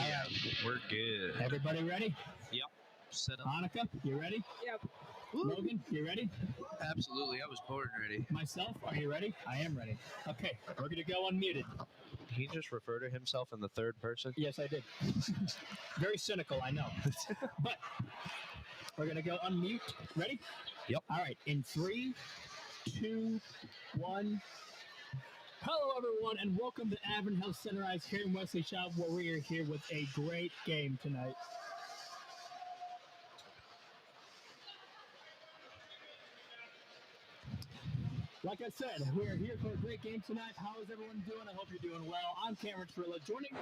All right. We're good. Everybody ready? Yep. Set up. Monica, you ready? Yep. Logan, you ready? Absolutely. I was born ready. Myself, are you ready? I am ready. Okay, we're going to go unmuted. He just referred to himself in the third person. Yes, I did. Very cynical, I know. But we're going to go unmute. Ready? Yep. All right, in 3, 2, 1. Hello, everyone, and welcome to Avon Health Centerized here in Wesley Shop, where we are here with a great game tonight. Like I said, we are here for a great game tonight. How is everyone doing? I hope you're doing well. I'm Cameron Trilla, joining.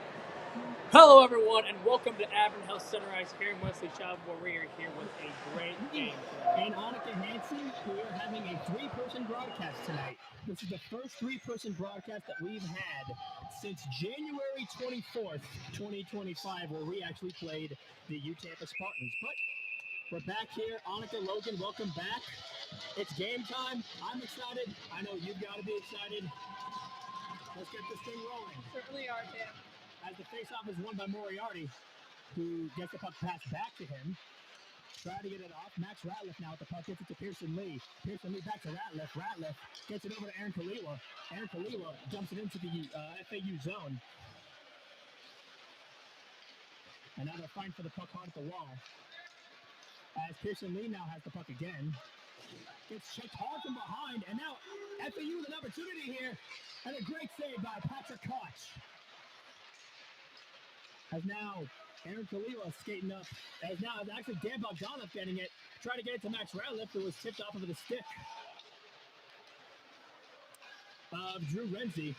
Hello, everyone, and welcome to Avon Health Centerized here in Wesley Shop, where we are here with a great game tonight. And Annika Hansen, we are having a 3-person broadcast tonight. This is the first 3-person broadcast that we've had since January 24th, 2025, where we actually played the Tampa Spartans. But we're back here. Annika, Logan, welcome back. It's game time. I'm excited. I know you've got to be excited. Let's get this thing rolling. Certainly are, Tim. As the faceoff is won by Moriarty, who gets the puck passed back to him. Try to get it off. Max Ratliff now with the puck. Gets it to Pearson Lee. Pearson Lee back to Ratliff. Ratliff gets it over to Aaron Kaliwa. Aaron Kaliwa dumps it into the FAU zone. And now they're fighting for the puck hard at the wall. As Pearson Lee now has the puck again. Gets checked hard from behind, and now FAU with an opportunity here, and a great save by Patrick Koch. As now Aaron Kaliwa skating up, as now it's actually Dan Bogdanov getting it, trying to get it to Max Ratliff, who was tipped off of the stick of Drew Renzi.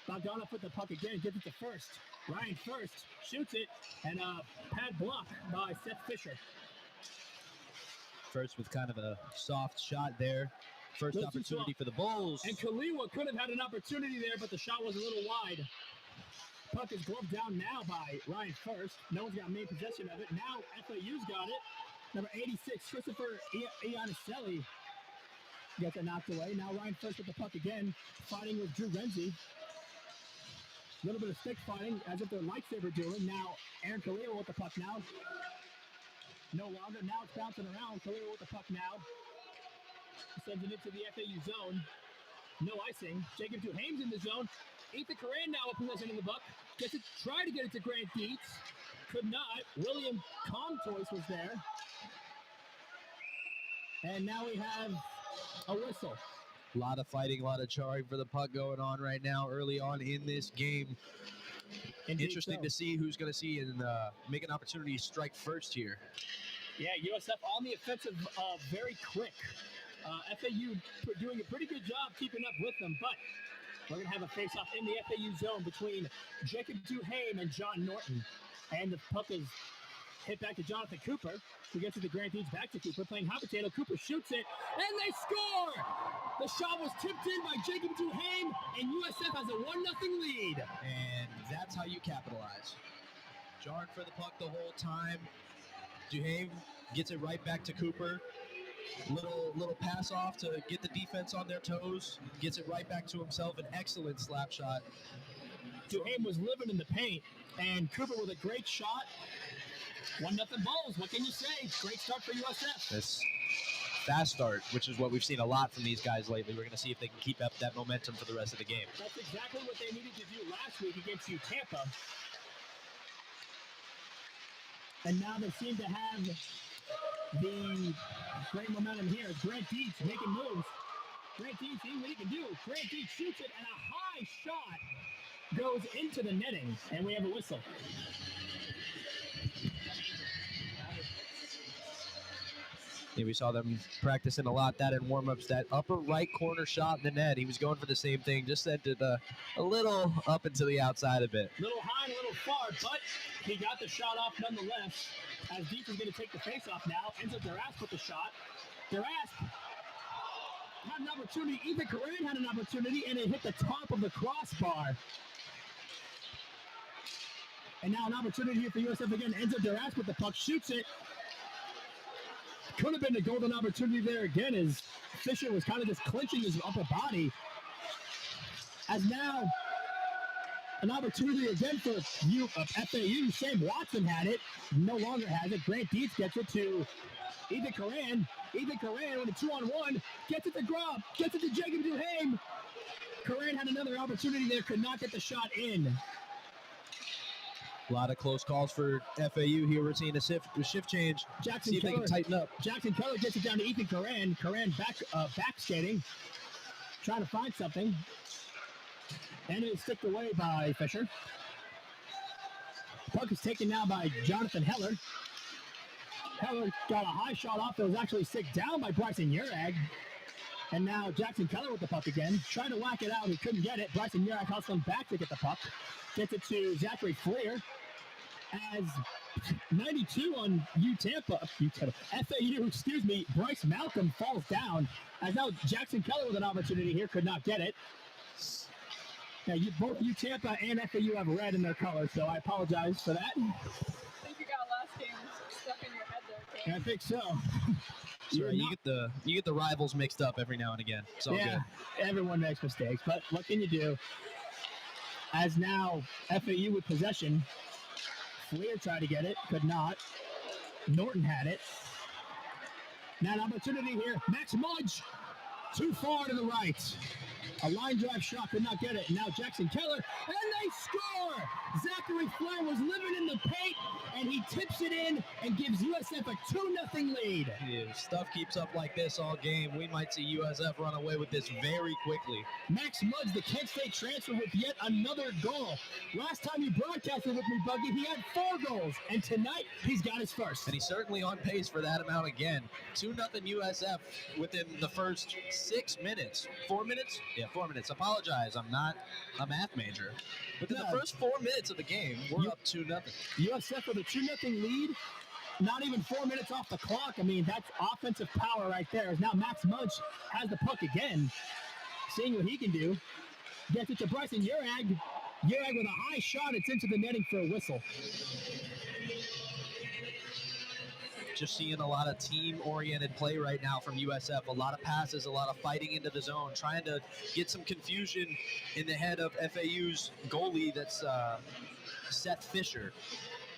Bogdanov with the puck again, gets it to First. Ryan First shoots it, and a pad block by Seth Fisher. First with kind of a soft shot there. First opportunity for the Bulls. And Kaliwa could have had an opportunity there, but the shot was a little wide. Puck is gloved down now by Ryan First. No one's got main possession of it. Now FAU's got it. Number 86, Christopher Iannicelli gets it knocked away. Now Ryan First with the puck again, fighting with Drew Renzi. A little bit of stick fighting, as if they're lightsaber dueling. Now Aaron Kaliwa with the puck now. No longer. Now it's bouncing around. Kaliwa with the puck now. Sends it into the FAU zone. No icing. Jacob Duhame's in the zone. Ethan Coran now with possession in the buck. Gets it. Tried to get it to Grant Dietz. Could not. William Comtois was there. And now we have a whistle. A lot of fighting, a lot of charring for the puck going on right now early on in this game. Indeed. Interesting to see who's going to see and make an opportunity to strike first here. Yeah, USF on the offensive very quick. FAU doing a pretty good job keeping up with them, but we're going to have a face-off in the FAU zone between Jacob Duhame and John Norton. And the puck is hit back to Jonathan Cooper, who gets it to Grant Dietz, back to Cooper, playing hot potato. Cooper shoots it, and they score! The shot was tipped in by Jacob Duhame, and USF has a 1-0 lead. And that's how you capitalize. Jarring for the puck the whole time. Duhame gets it right back to Cooper. Little pass off to get the defense on their toes. Gets it right back to himself. An excellent slap shot. Duhame was living in the paint, and Cooper with a great shot. 1-0 Bulls. What can you say? Great start for USF. This fast start, which is what we've seen a lot from these guys lately. We're going to see if they can keep up that momentum for the rest of the game. That's exactly what they needed to do last week against Tampa. And now they seem to have the great momentum here. Grant Dietz making moves. Grant Dietz seeing what he can do. Grant Dietz shoots it, and a high shot goes into the netting, and we have a whistle. Yeah, we saw them practicing a lot that in warm-ups. That upper right corner shot in the net, he was going for the same thing, just sent it a little up and to the outside a bit. A little high and a little far, but he got the shot off nonetheless. As Dietz is going to take the face-off now. Ends up Darask with the shot. Darask had an opportunity. Ethan Coran had an opportunity, and it hit the top of the crossbar. And now an opportunity here for USF again. Ends up Darask with the puck. Shoots it. Could have been a golden opportunity there again, as Fisher was kind of just clinching his upper body. As now An opportunity again for FAU. Sam Watson had it. No longer has it. Grant Dietz gets it to Ethan Coran. Ethan Coran with a 2-on-1. Gets it to Grubb. Gets it to Jacob Duhame. Coran had another opportunity there. Could not get the shot in. A lot of close calls for FAU here. We're seeing a shift change. Jackson See if Keller, they can tighten up. Jackson Keller gets it down to Ethan Coran. Coran back skating. Trying to find something. And it is sticked away by Fisher. Puck is taken now by Jonathan Heller. Heller got a high shot off that was actually sticked down by Bryson Urag. And now Jackson Keller with the puck again. Trying to whack it out. He couldn't get it. Bryson Urag hustling back to get the puck. Gets it to Zachary Fleer. As 92 on FAU, Bryce Malcolm falls down. As now Jackson Keller with an opportunity here. Could not get it. Now, both Tampa and FAU have red in their colors, so I apologize for that. I think you got last game stuck in your head there, Kane. I think so. Right. You get the rivals mixed up every now and again. It's all good. Everyone makes mistakes, but what can you do? As now FAU with possession, Fleer tried to get it, could not. Norton had it. Now an opportunity here. Max Mudge, too far to the right. A line drive shot, could not get it. Now Jackson Keller, and they score! Zachary Flair was living in the paint, and he tips it in and gives USF a 2-0 lead. If stuff keeps up like this all game, we might see USF run away with this very quickly. Max Mudge, the Kent State transfer, with yet another goal. Last time you broadcasted with me, Buggy, he had 4 goals, and tonight he's got his first. And he's certainly on pace for that amount again. 2-0 USF within the first 6 minutes. 4 minutes? Yeah, 4 minutes. Apologize, I'm not a math major. Within the first 4 minutes of the game, we're up 2-0. USF with a 2-0 lead. Not even 4 minutes off the clock. I mean, that's offensive power right there. As now Max Mudge has the puck again, seeing what he can do. Gets it to Bryson Urag. Urag with a high shot. It's into the netting for a whistle. Just seeing a lot of team-oriented play right now from USF. A lot of passes, a lot of fighting into the zone, trying to get some confusion in the head of FAU's goalie, that's Seth Fisher.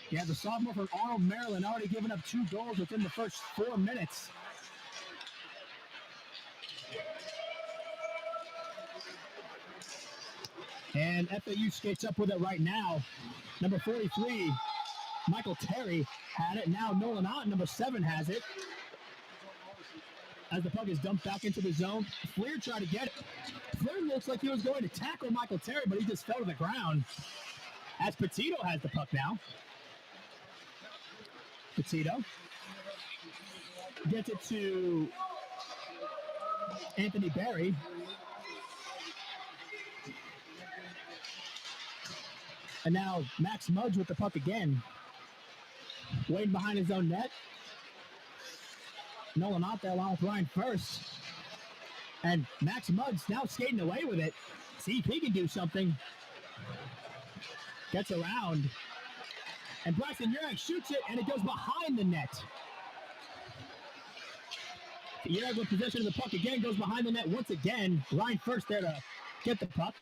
Yeah, the sophomore from Arnold, Maryland, already given up 2 goals within the first 4 minutes. And FAU skates up with it right now. Number 43, Michael Terry had it. Now Nolan Ott, number 7, has it. As the puck is dumped back into the zone, Fleer tried to get it. Fleer looks like he was going to tackle Michael Terry, but he just fell to the ground. As Petito has the puck now. Petito gets it to Anthony Berry. And now Max Mudge with the puck again. Waiting behind his own net. Nolan out there along with Ryan First. And Max Mudge now skating away with it. See if he can do something. Gets around. And Bryson Urag shoots it, and it goes behind the net. Urag with possession of the puck again, goes behind the net once again. Ryan First there to get the puck.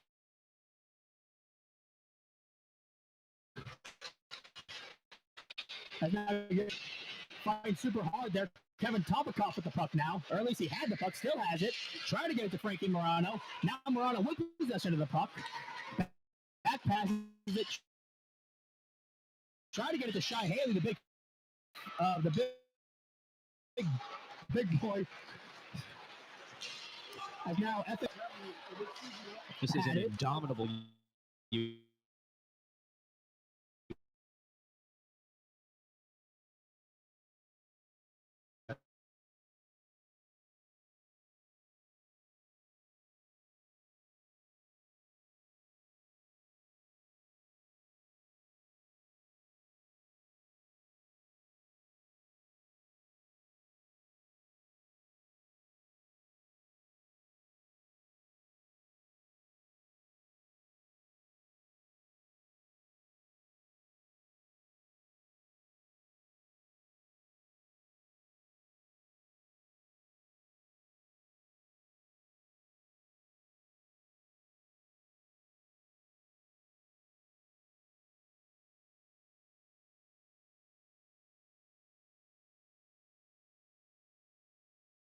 And now you're fighting super hard there. Kevin Tobikoff with the puck now. Or at least he had the puck, still has it. Trying to get it to Frankie Morano. Now Morano with possession of the puck. Back passes it. Try to get it to Shai Haley, the big boy. As now this is an indomitable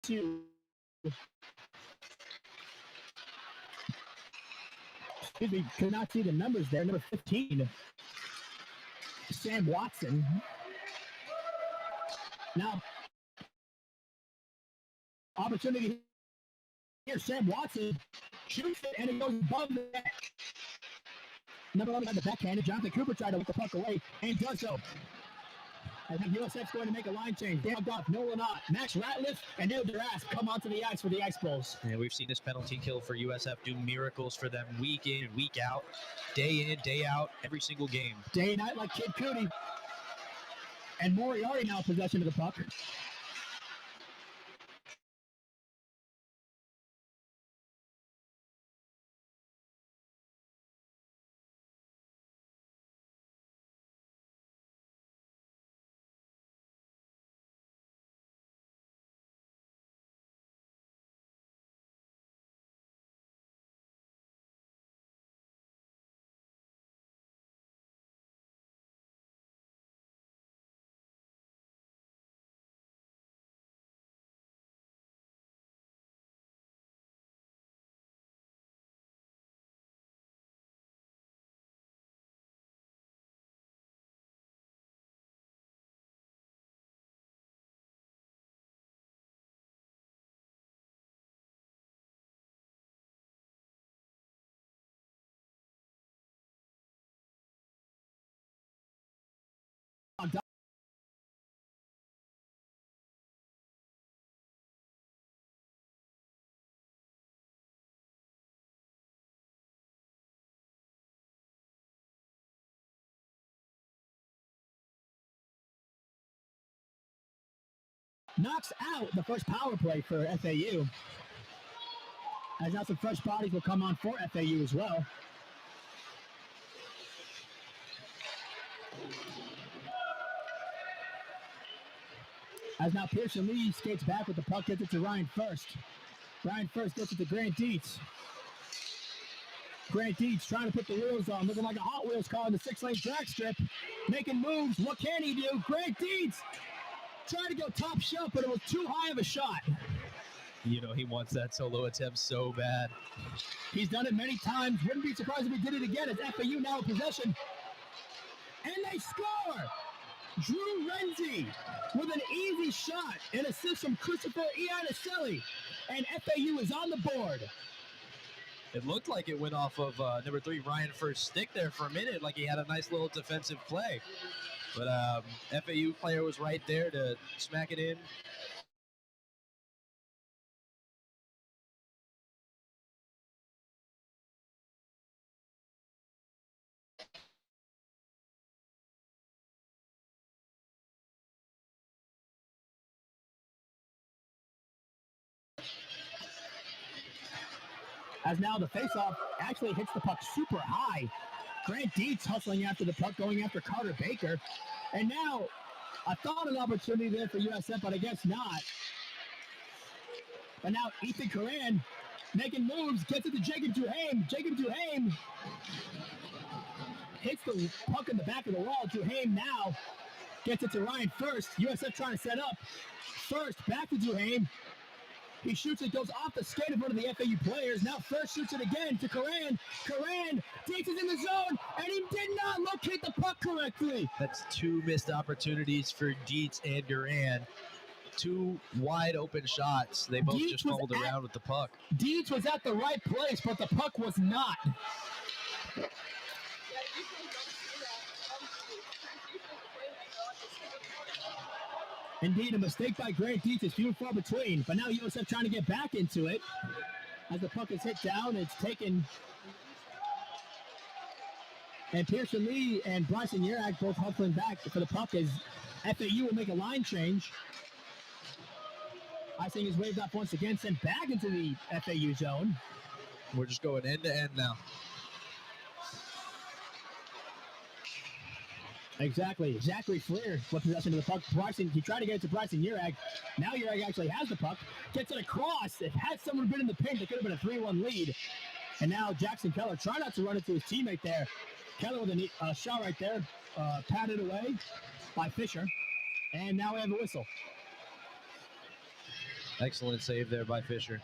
to excuse me, could not see the numbers there. Number 15, Sam Watson. Now, opportunity here. Sam Watson shoots it, and it goes above the net. Number 11 on the backhanded. Jonathan Cooper tried to whip the puck away and does so. I think USF's going to make a line change. Dan Goff, Nolan Ott, Max Ratliff, and Neil Durasp come onto the ice for the Ice Bulls. Yeah, we've seen this penalty kill for USF do miracles for them week in and week out, day in, day out, every single game. Day and night like Kid Cudi. And Moriarty now in possession of the puck. Knocks out the first power play for FAU. As now some fresh bodies will come on for FAU as well. As now Pearson Lee skates back with the puck, gets it to Ryan First. Ryan First gets it to Grant Dietz. Grant Dietz trying to put the wheels on, looking like a Hot Wheels car in the 6-lane drag strip. Making moves. What can he do? Grant Dietz tried to go top shelf, but it was too high of a shot. You know, he wants that solo attempt so bad. He's done it many times. Wouldn't be surprised if he did it again as FAU now in possession. And they score! Drew Renzi with an easy shot and assist from Christopher Iannicelli. And FAU is on the board. It looked like it went off of number 3, Ryan First's stick there for a minute, like he had a nice little defensive play. But FAU player was right there to smack it in. As now the faceoff actually hits the puck super high. Grant Dietz hustling after the puck, going after Carter Baker. And now, I thought an opportunity there for USF, but I guess not. But now Ethan Coran making moves, gets it to Jacob Duhaime. Jacob Duhaime hits the puck in the back of the wall. Duhaime now gets it to Ryan First. USF trying to set up. First, back to Duhaime. He shoots it, goes off the skate of one of the FAU players. Now First shoots it again to Coran. Coran, Dietz is in the zone, and he did not locate the puck correctly. That's 2 missed opportunities for Dietz and Duran. 2 wide open shots. They both just fumbled around with the puck. Dietz was at the right place, but the puck was not. Indeed, a mistake by Grant Dietz is few and far between, but now USF trying to get back into it. As the puck is hit down, it's taken. And Pearson Lee and Bryson Yerak both hustling back for the puck as FAU will make a line change. Icing is waved up once again, sent back into the FAU zone. We're just going end to end now. Exactly. Zachary Fleer with possession of the puck. Bryson, he tried to get it to Bryson Yerak. Now Yerak actually has the puck. Gets it across. If had someone been in the paint, it could have been a 3-1 lead. And now Jackson Keller trying not to run into his teammate there. Keller with a shot right there. Patted away by Fisher. And now we have a whistle. Excellent save there by Fisher.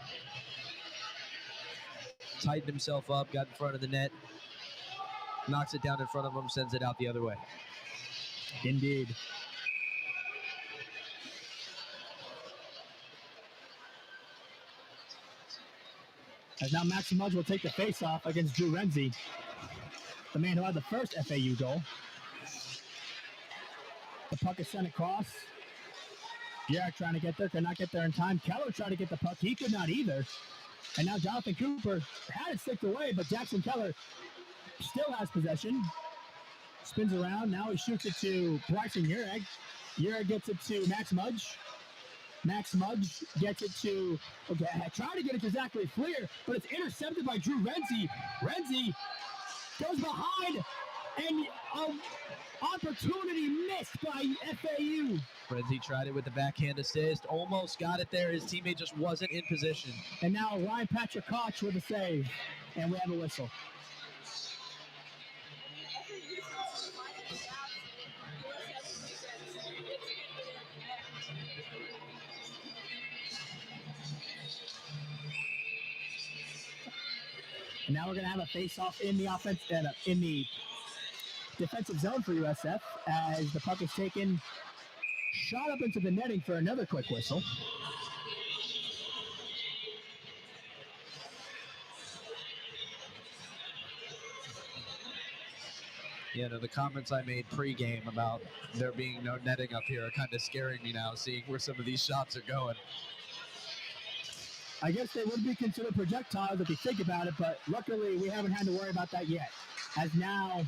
Tightened himself up, got in front of the net, knocks it down in front of him, sends it out the other way. Indeed. As now Max Mudge will take the face-off against Drew Renzi, the man who had the first FAU goal. The puck is sent across. Jarek trying to get there, could not get there in time. Keller tried to get the puck, he could not either. And now Jonathan Cooper had it sticked away, but Jackson Keller still has possession. Spins around, now he shoots it to Bryson Urag. Urag gets it to Max Mudge. Max Mudge gets it to, okay, trying to get it to Zachary Fleer, but it's intercepted by Drew Renzi. Renzi goes behind, and opportunity missed by FAU. Renzi tried it with the backhand assist, almost got it there. His teammate just wasn't in position. And now Ryan Patrick Koch with a save, and we have a whistle. And now we're going to have a face-off in the offense, in the defensive zone for USF as the puck is taken, shot up into the netting for another quick whistle. Yeah, no, the comments I made pre-game about there being no netting up here are kind of scaring me now, seeing where some of these shots are going. I guess they would be considered projectiles if you think about it, but luckily we haven't had to worry about that yet. As now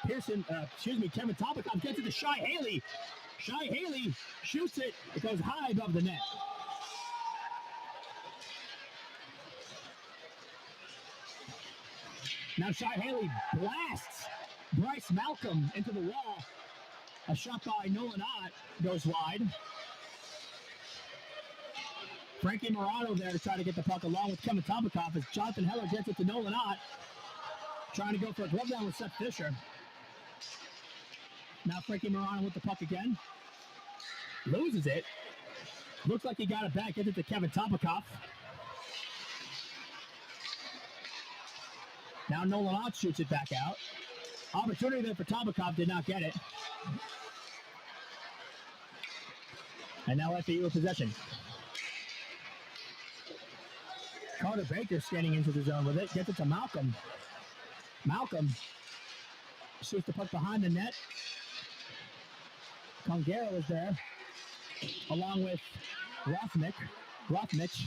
Kevin Topikoff gets it to Shai Haley. Shai Haley shoots it. It goes high above the net. Now Shai Haley blasts Bryce Malcolm into the wall. A shot by Nolan Ott goes wide. Frankie Morano there to try to get the puck along with Kevin Topikoff as Jonathan Heller gets it to Nolan Ott. Trying to go for a glove down with Seth Fisher. Now Frankie Morano with the puck again. Loses it. Looks like he got it back. Gets it to Kevin Topikoff. Now Nolan Ott shoots it back out. Opportunity there for Topikoff, did not get it. And now FAU with possession. Carter Baker standing into the zone with it. Gets it to Malcolm. Malcolm shoots the puck behind the net. Congero is there, along with Rothmich,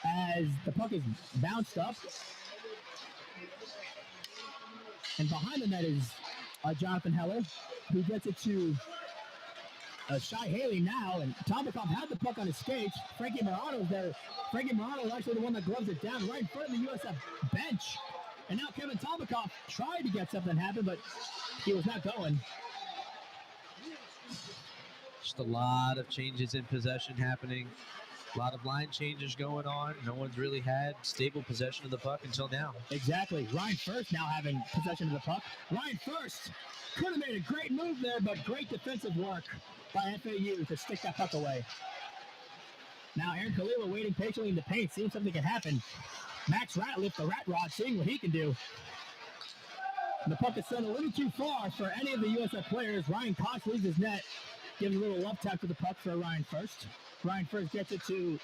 as the puck is bounced up. And behind the net is Jonathan Heller, who gets it to Shai Haley now, and Topikoff had the puck on his skates. Frankie Morano's there. Frankie Morano is actually the one that gloves it down right in front of the USF bench. And now Kevin Topikoff tried to get something happen, but he was not going. Just a lot of changes in possession happening. A lot of line changes going on. No one's really had stable possession of the puck until now. Exactly. Ryan First now having possession of the puck. Ryan First could have made a great move there, but great defensive work by FAU to stick that puck away. Now Aaron Kalila waiting patiently in the paint, seeing something can happen. Max Ratliff, the Rat Rod, seeing what he can do. The puck is sent a little too far for any of the USF players. Ryan Koch leaves his net, gives a little love tap to the puck for Ryan First. Ryan First gets it to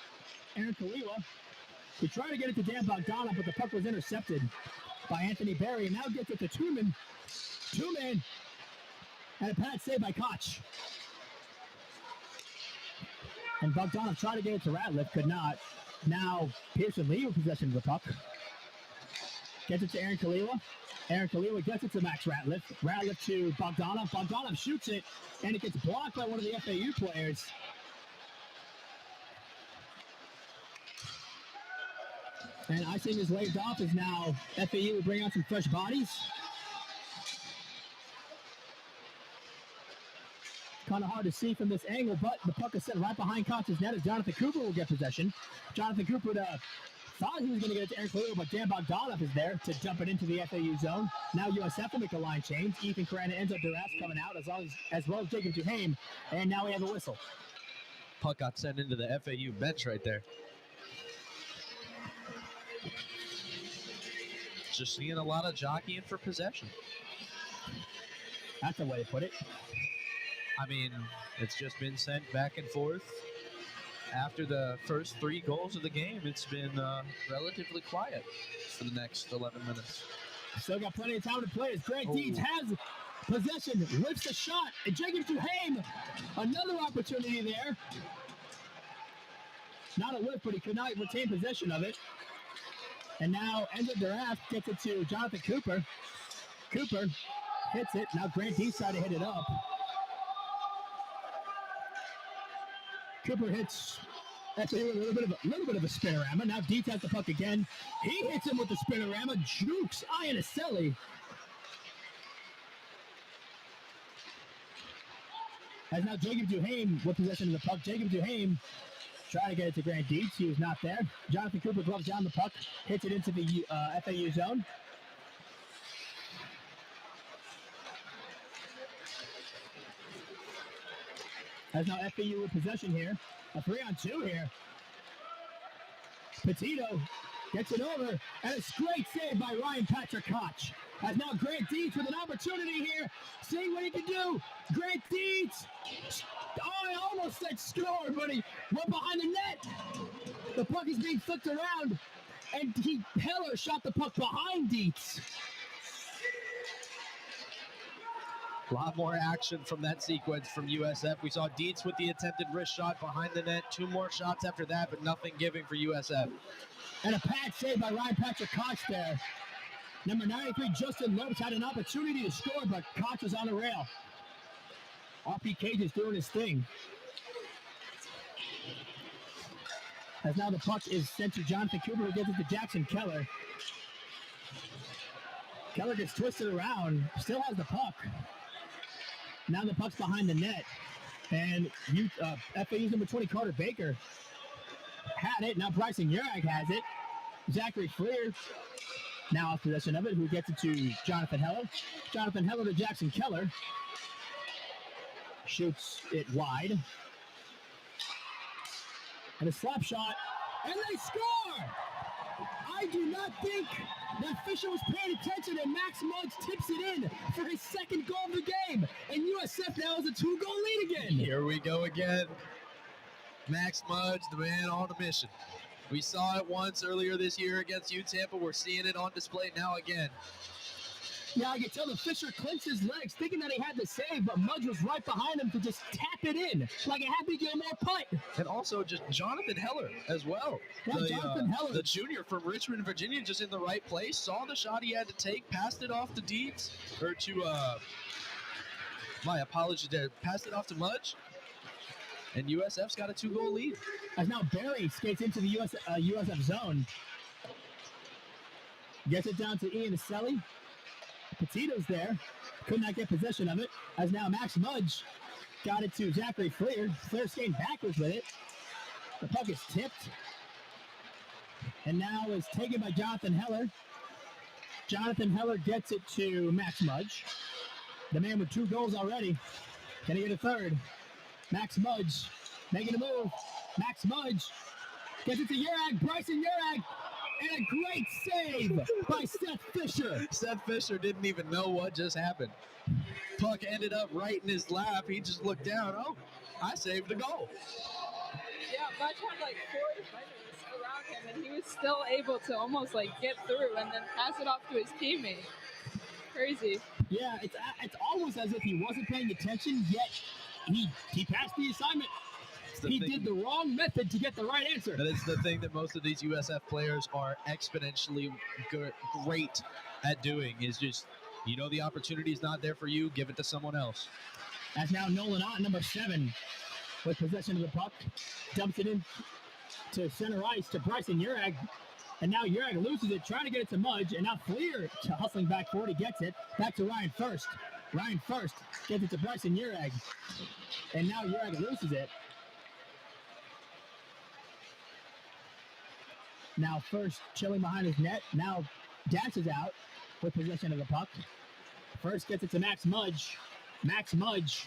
Aaron Kalila. He tried to get it to Dan Bogdanov, but the puck was intercepted by Anthony Berry, and now gets it to Tuman. Tuman, and a pad save by Koch. And Bogdanov tried to get it to Ratliff, could not. Now Pearson Lee with possession of the puck. Gets it to Aaron Kalila. Aaron Kalila gets it to Max Ratliff. Ratliff to Bogdanov. Bogdanov shoots it, and it gets blocked by one of the FAU players. And icing is waved off as now FAU will bring out some fresh bodies. Kind of hard to see from this angle, but the puck is set right behind Koch's net as Jonathan Cooper will get possession. Jonathan Cooper thought he was going to get it to Aaron Kalila, but Dan Bogdanov is there to dump it into the FAU zone. Now USF will make a line change. Ethan Corona ends up Duras coming out as well as Jacob Duhame, and now we have a whistle. Puck got sent into the FAU bench right there. Just seeing a lot of jockeying for possession. That's the way to put it. I mean, it's just been sent back and forth. After the first 3 goals of the game, it's been relatively quiet for the next 11 minutes. Still got plenty of time to play as Grant Deeds has possession, whips the shot, and Jacob Duhame, another opportunity there. Not a whip, but he could not retain possession of it. And now ends up their ass, gets it to Jonathan Cooper. Cooper hits it. Now Grant Deeds tried to hit it up. Cooper hits actually a little bit of a spinorama. Now Deeds has the puck again. He hits him with the spinorama. Jukes Iannicelli. As now Jacob Duhame with possession of the puck. Jacob Duhame trying to get it to Grant Deeds. He was not there. Jonathan Cooper gloves down the puck, hits it into the FAU zone. As now FAU with possession here. A 3-on-2 here. Petito gets it over, and a great save by Ryan Patrick Koch. As now Grant Deeds with an opportunity here, seeing what he can do. Grant Deeds, oh, I almost said score, but he went behind the net. The puck is being flicked around, and Heller shot the puck behind Deeds. A lot more action from that sequence from USF. We saw Dietz with the attempted wrist shot behind the net. 2 more shots after that, but nothing giving for USF. And a pad save by Ryan Patrick Koch there. Number 93, Justin Lopes, had an opportunity to score, but Koch was on the rail. RP Cage is doing his thing. As now the puck is sent to Jonathan Cooper, who gets it to Jackson Keller. Keller gets twisted around, still has the puck. Now the puck's behind the net. And FAU's number 20, Carter Baker, had it. Now Bryson Urag has it. Zachary Freer now off possession of it, who gets it to Jonathan Heller. Jonathan Heller to Jackson Keller. Shoots it wide. And a slap shot. And they score! I do not think that Fisher was paying attention, and Max Muggs tips it in for his 2nd goal of the game. And USF now has a 2-goal lead again. Here we go again. Max Mudge, the man on a mission. We saw it once earlier this year against UTampa. We're seeing it on display now again. Yeah, I could tell the Fisher clinched his legs, thinking that he had the save, but Mudge was right behind him to just tap it in like a Happy Gilmore putt. And also just Jonathan Heller as well. Yeah, Jonathan Heller. The junior from Richmond, Virginia, just in the right place, saw the shot he had to take, passed it off to Deeds, or to, my apologies there, passed it off to Mudge. And USF's got a 2-goal lead. As now Barry skates into the USF zone. Gets it down to Iannicelli. Petito's there. Could not get possession of it. As now Max Mudge got it to Zachary Freer. Freer skating backwards with it. The puck is tipped. And now is taken by Jonathan Heller. Jonathan Heller gets it to Max Mudge. The man with 2 goals already. Can he get a 3rd? Max Mudge making a move. Max Mudge gets it to Urag. Bryson Urag. And a great save by Seth Fisher. Seth Fisher didn't even know what just happened. Puck ended up right in his lap. He just looked down. Oh, I saved the goal. Yeah, Mudge had like 4 defenders around him, and he was still able to almost like get through and then pass it off to his teammate. Crazy. Yeah, it's almost as if he wasn't paying attention, yet he passed the assignment. He did the wrong method to get the right answer. That is the thing that most of these USF players are exponentially great at doing, is just, you know, the opportunity is not there for you, give it to someone else. As now Nolan Ott, number 7, with possession of the puck, dumps it in to center ice to Bryson Urag. And now Urag loses it, trying to get it to Mudge. And now Fleer hustling back forward. He gets it back to Ryan First. Ryan First gets it to Bryson Urag. And now Urag loses it. Now First chilling behind his net. Now dashes out with possession of the puck. First gets it to Max Mudge. Max Mudge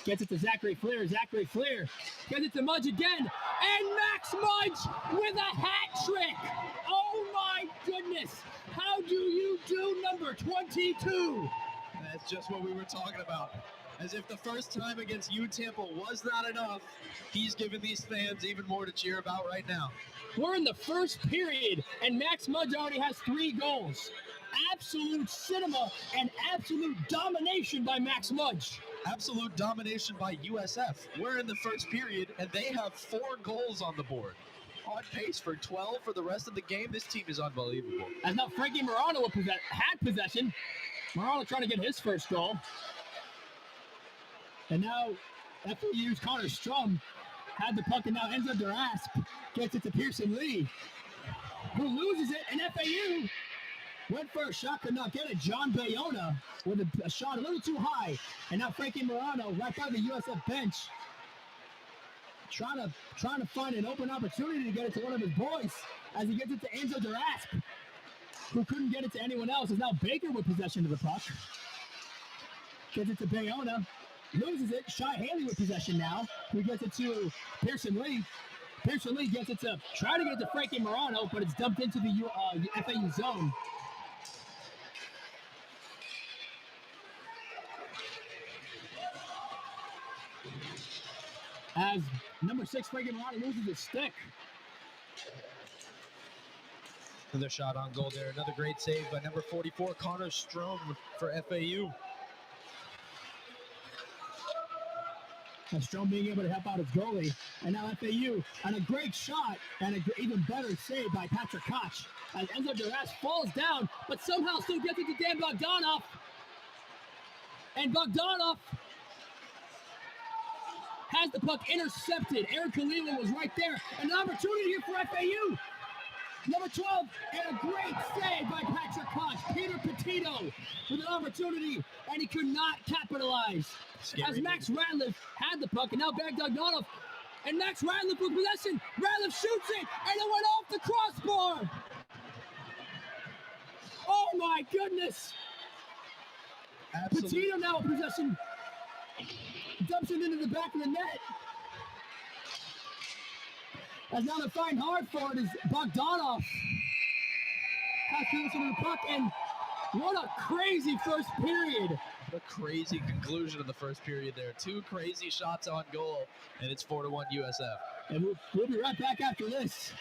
Gets it to Zachary Fleer. Zachary Fleer gets it to Mudge again. And Max Mudge with a hat trick. Oh my goodness. How do you do number 22? That's just what we were talking about. As if the first time against UTampa was not enough, he's given these fans even more to cheer about right now. We're in the first period, and Max Mudge already has 3 goals. Absolute cinema and absolute domination by Max Mudge. Absolute domination by USF. We're in the first period, and they have 4 goals on the board. On pace for 12 for the rest of the game. This team is unbelievable. As now Frankie Morano had possession. Morano trying to get his first goal. And now FAU's Connor Strum had the puck and now ends up their ask. Gets it to Pearson Lee, who loses it, and FAU went for a shot, could not get it. John Bayona with a shot a little too high. And now Frankie Morano right by the USF bench. Trying to find an open opportunity to get it to one of his boys as he gets it to Enzo Durask, who couldn't get it to anyone else. Is now Baker with possession of the puck. Gets it to Bayona. Loses it. Shai Haley with possession now. Who gets it to Pearson Lee. Pearson Lee gets it to try to get it to Frankie Morano, but it's dumped into the FAU zone. As number 6 Frankie Morano loses his stick. Another shot on goal there. Another great save by number 44, Connor Strom for FAU. And Strom being able to help out his goalie. And now FAU on a great shot and an even better save by Patrick Koch. As Enzo Durask falls down, but somehow still gets it to Dan Bogdanov. And Bogdanov has the puck intercepted. Aaron Kalila was right there. An opportunity here for FAU. Number 12, and a great save by Patrick Koch. Peter Petito with an opportunity, and he could not capitalize. As Max Ratliff had the puck, and now Bogdanov, and Max Ratliff with possession. Ratliff shoots it, and it went off the crossbar. Oh my goodness. Absolutely. Petito now with possession. Dumps it into the back of the net. As now to find hard for it is Bogdanov. Has possession of the puck, and what a crazy first period. What a crazy conclusion of the first period there. 2 crazy shots on goal, and it's 4-1 USF. And we'll be right back after this.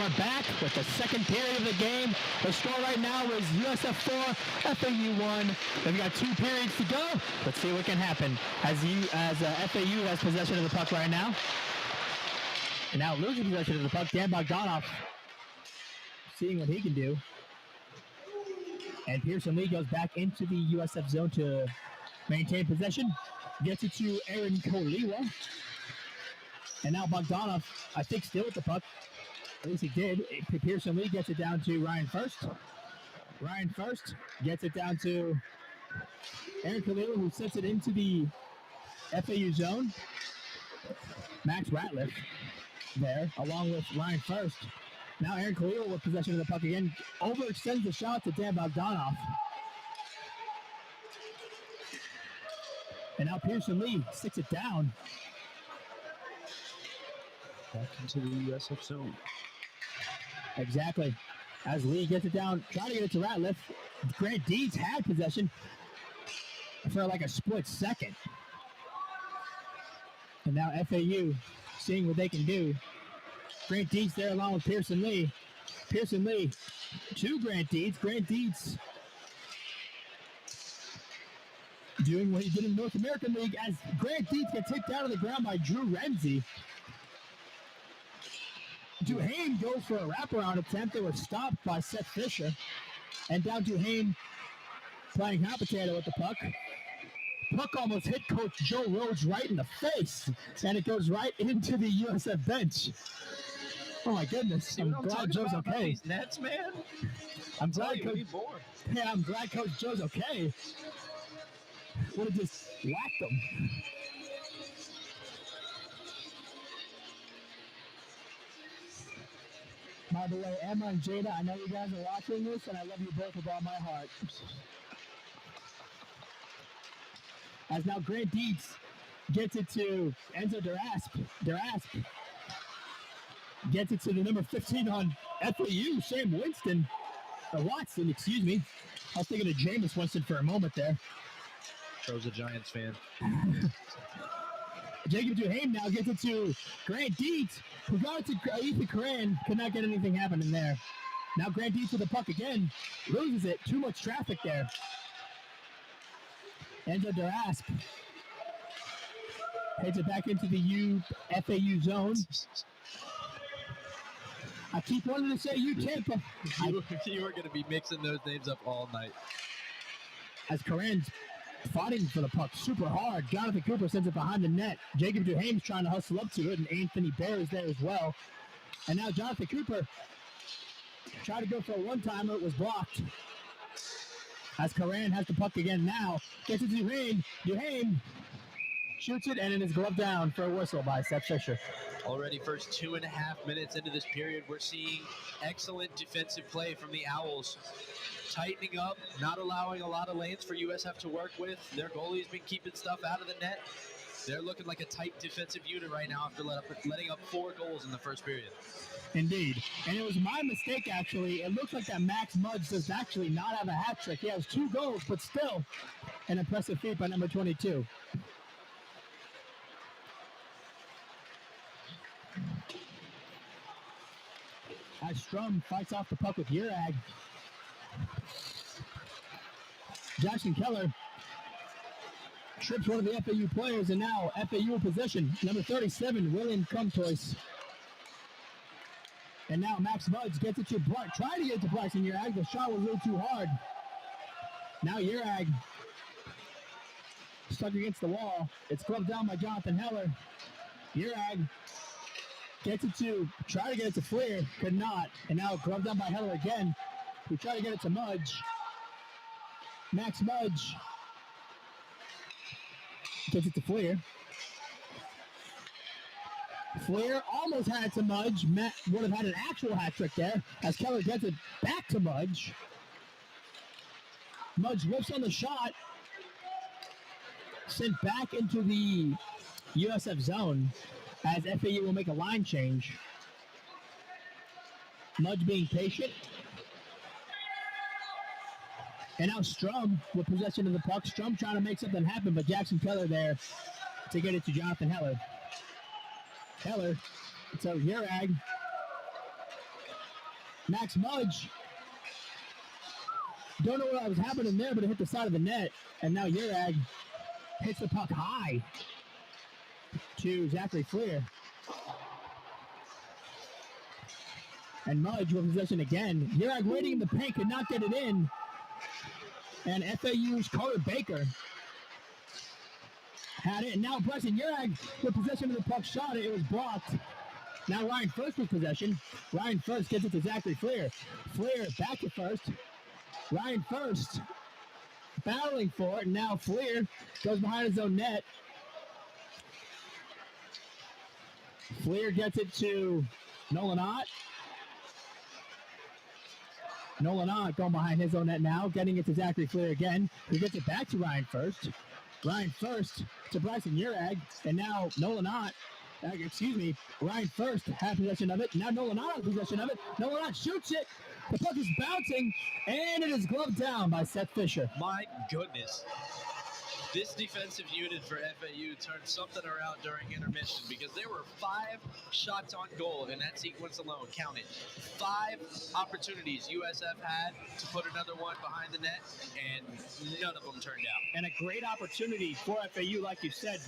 we're back with the second period of the game. The score right now is USF 4, FAU 1. We've got 2 periods to go. Let's see what can happen as FAU has possession of the puck right now. And now losing possession of the puck, Dan Bogdanoff seeing what he can do. And Pearson Lee goes back into the USF zone to maintain possession. Gets it to Aaron Koliwa. And now Bogdanoff, I think, still with the puck. At least he did. Pearson Lee gets it down to Ryan First. Ryan First gets it down to Aaron Koliwa, who sets it into the FAU zone. Max Ratliff there, along with Ryan First. Now Aaron Koliwa with possession of the puck again. Overextends the shot to Dan Bogdanoff. And now Pearson Lee sticks it down. Back into the USF zone. Exactly. As Lee gets it down, trying to get it to Ratliff. Grant Deeds had possession for like a split second. And now FAU seeing what they can do. Grant Deeds there along with Pearson Lee. Pearson Lee to Grant Deeds. Grant Deeds doing what he did in the North American League as Grant Deeds gets hit down to the ground by Drew Renzi. Duhane goes for a wraparound attempt that was stopped by Seth Fisher. And down Duhane playing hot potato with the puck. Puck almost hit Coach Joe Rhodes right in the face. And it goes right into the USF bench. Oh my goodness. I'm glad Joe's okay. These Nets, man. I'm glad Coach Joe's okay. Would have just whacked him. By the way, Emma and Jada, I know you guys are watching this, and I love you both with all my heart. As now Grant Deeds gets it to Enzo Darasp gets it to the number 15 on FAU, Sam Watson, excuse me. I was thinking of Jameis Winston for a moment there. Joe's a Giants fan. Jacob Duhane now gets it to Grant Deeds, who got it to Ethan Coran. Could not get anything happening there. Now Grant Deeds with the puck again. Loses it. Too much traffic there. Enzo Darasp heads it back into the FAU zone. I keep wanting to say Tampa. You are going to be mixing those names up all night. As Coran's fighting for the puck super hard. Jonathan Cooper sends it behind the net. Jacob Duhame's trying to hustle up to it, and Anthony Bear is there as well. And now Jonathan Cooper tried to go for a one-timer. It was blocked. As Coran has the puck again now. Gets it to Duhame. Duhame shoots it, and it is gloved down for a whistle by Seth Fisher. Already first 2.5 minutes into this period, we're seeing excellent defensive play from the Owls. Tightening up, not allowing a lot of lanes for USF to work with. Their goalie's been keeping stuff out of the net. They're looking like a tight defensive unit right now after letting up 4 goals in the first period. Indeed. And it was my mistake, actually. It looks like that Max Mudge does actually not have a hat trick. He has 2 goals, but still an impressive feat by number 22. As Strum fights off the puck with Urag. Jackson Keller trips one of the FAU players, and now FAU in possession. Number 37, William Cumtois. And now Max Mudge gets it to Bryce. Trying to get it to Bryson Urag. The shot was a little too hard. Now Urag stuck against the wall. It's gloved down by Jonathan Heller. Urag gets it to, try to get it to Fleer. Could not. And now gloved down by Heller again. We try to get it to Mudge. Max Mudge gets it to Fleer. Fleer almost had it to Mudge. Matt would have had an actual hat trick there as Keller gets it back to Mudge. Mudge whips on the shot. Sent back into the USF zone as FAU will make a line change. Mudge being patient. And now Strum with possession of the puck. Strum trying to make something happen, but Jackson Keller there to get it to Jonathan Heller. Heller, so Urag Max Mudge. Don't know what was happening there, but it hit the side of the net. And now Urag hits the puck high to Zachary Fleer. And Mudge with possession again. Urag waiting in the paint, could not get it in. And FAU's Carter Baker had it. And now Bryson Urag with possession of the puck shot. It was blocked. Now Ryan First with possession. Ryan First gets it to Zachary Fleer. Fleer back to First. Ryan First battling for it. And now Fleer goes behind his own net. Fleer gets it to Nolan Ott. Nolan Ott going behind his own net now, getting it to Zachary Fleer again, who gets it back to Ryan First. Ryan First to Bryson Urag, and now Nolan Ott, Ryan First had possession of it. Now Nolan Ott has possession of it. Nolan Ott shoots it. The puck is bouncing, and it is gloved down by Seth Fisher. My goodness. This defensive unit for FAU turned something around during intermission because there were 5 shots on goal in that sequence alone. Count it. 5 opportunities USF had to put another one behind the net, and none of them turned out. And a great opportunity for FAU, like you said,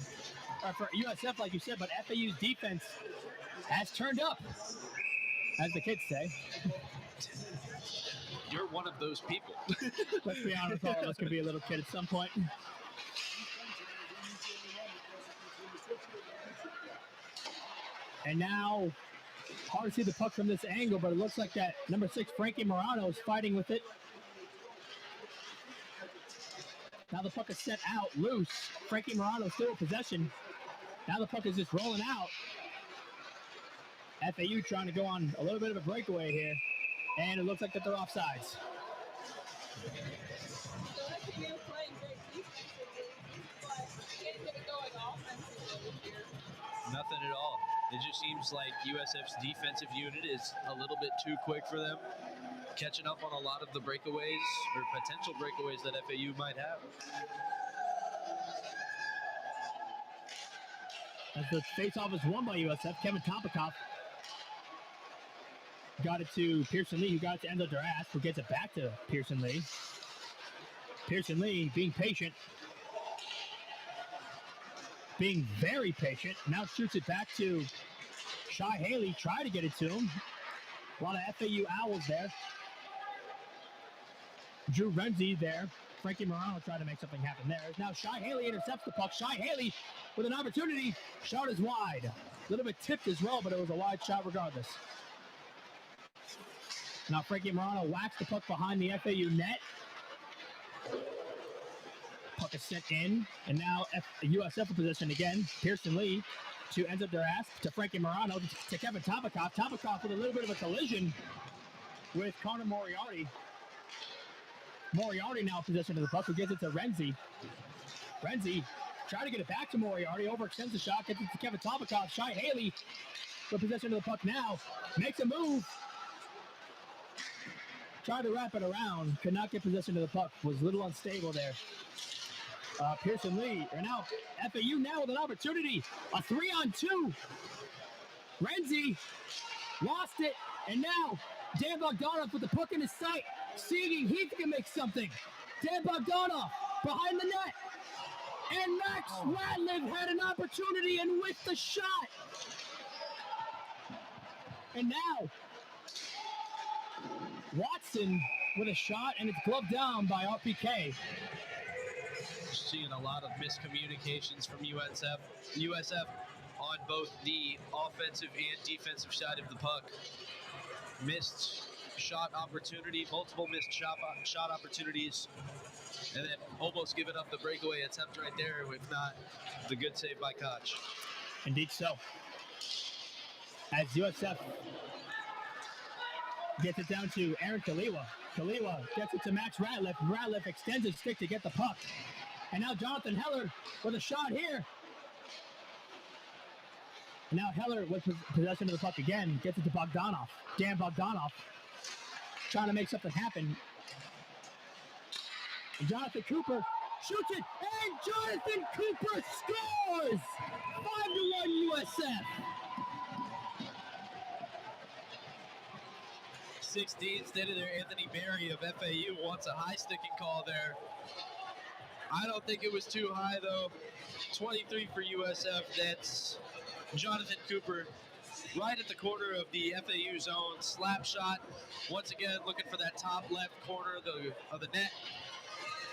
or for USF, like you said, but FAU's defense has turned up, as the kids say. You're one of those people. Let's be honest, all of us can be a little kid at some point. And now, hard to see the puck from this angle, but it looks like that number 6, Frankie Morano, is fighting with it. Now the puck is sent out loose. Frankie Morano still in possession. Now the puck is just rolling out. FAU trying to go on a little bit of a breakaway here. And it looks like that they're offsides. Nothing at all. It just seems like USF's defensive unit is a little bit too quick for them, catching up on a lot of the breakaways or potential breakaways that FAU might have. As the faceoff is won by USF, Kevin Topikoff got it to Pearson Lee, who got it to Enzo Duras, who gets it back to Pearson Lee. Pearson Lee being patient. Being very patient. Now shoots it back to Shy Haley. Try to get it to him. A lot of FAU Owls there. Drew Renzi there. Frankie Morano tried to make something happen there. Now Shy Haley intercepts the puck. Shy Haley with an opportunity. Shot is wide. A little bit tipped as well, but it was a wide shot regardless. Now Frankie Morano whacks the puck behind the FAU net. Puck is sent in, and now USF in position again. Pearson Lee to Enzo Duras, to Frankie Morano, to Kevin Topikoff. Topikoff with a little bit of a collision with Connor Moriarty. Moriarty now in possession of the puck, who gets it to Renzi. Renzi trying to get it back to Moriarty, overextends the shot, gets it to Kevin Topikoff. Shy Haley with possession of the puck now, makes a move. Tried to wrap it around, could not get possession of the puck, was a little unstable there. Pearson Lee, and now FAU now with an opportunity, a 3-on-2. Renzi lost it, and now Dan Bogdanov with the puck in his sight, seeing he can make something. Dan Bogdanov behind the net, and Max Ratliff had an opportunity and with the shot. And now Watson with a shot, and it's gloved down by RPK. Seeing a lot of miscommunications from USF on both the offensive and defensive side of the puck. Missed shot opportunity, multiple missed shot opportunities, and then almost giving up the breakaway attempt right there, if not the good save by Koch. Indeed so. As USF gets it down to Aaron Kaliwa. Kaliwa gets it to Max Ratliff. Ratliff extends his stick to get the puck. And now Jonathan Heller with a shot here. And now Heller with possession of the puck again. Gets it to Bogdanov. Dan Bogdanov trying to make something happen. And Jonathan Cooper shoots it. And Jonathan Cooper scores! 5-1 USF. 16 standing there. Anthony Berry of FAU wants a high sticking call there. I don't think it was too high, though. 23 for USF. That's Jonathan Cooper right at the corner of the FAU zone. Slap shot. Once again, looking for that top left corner of the net.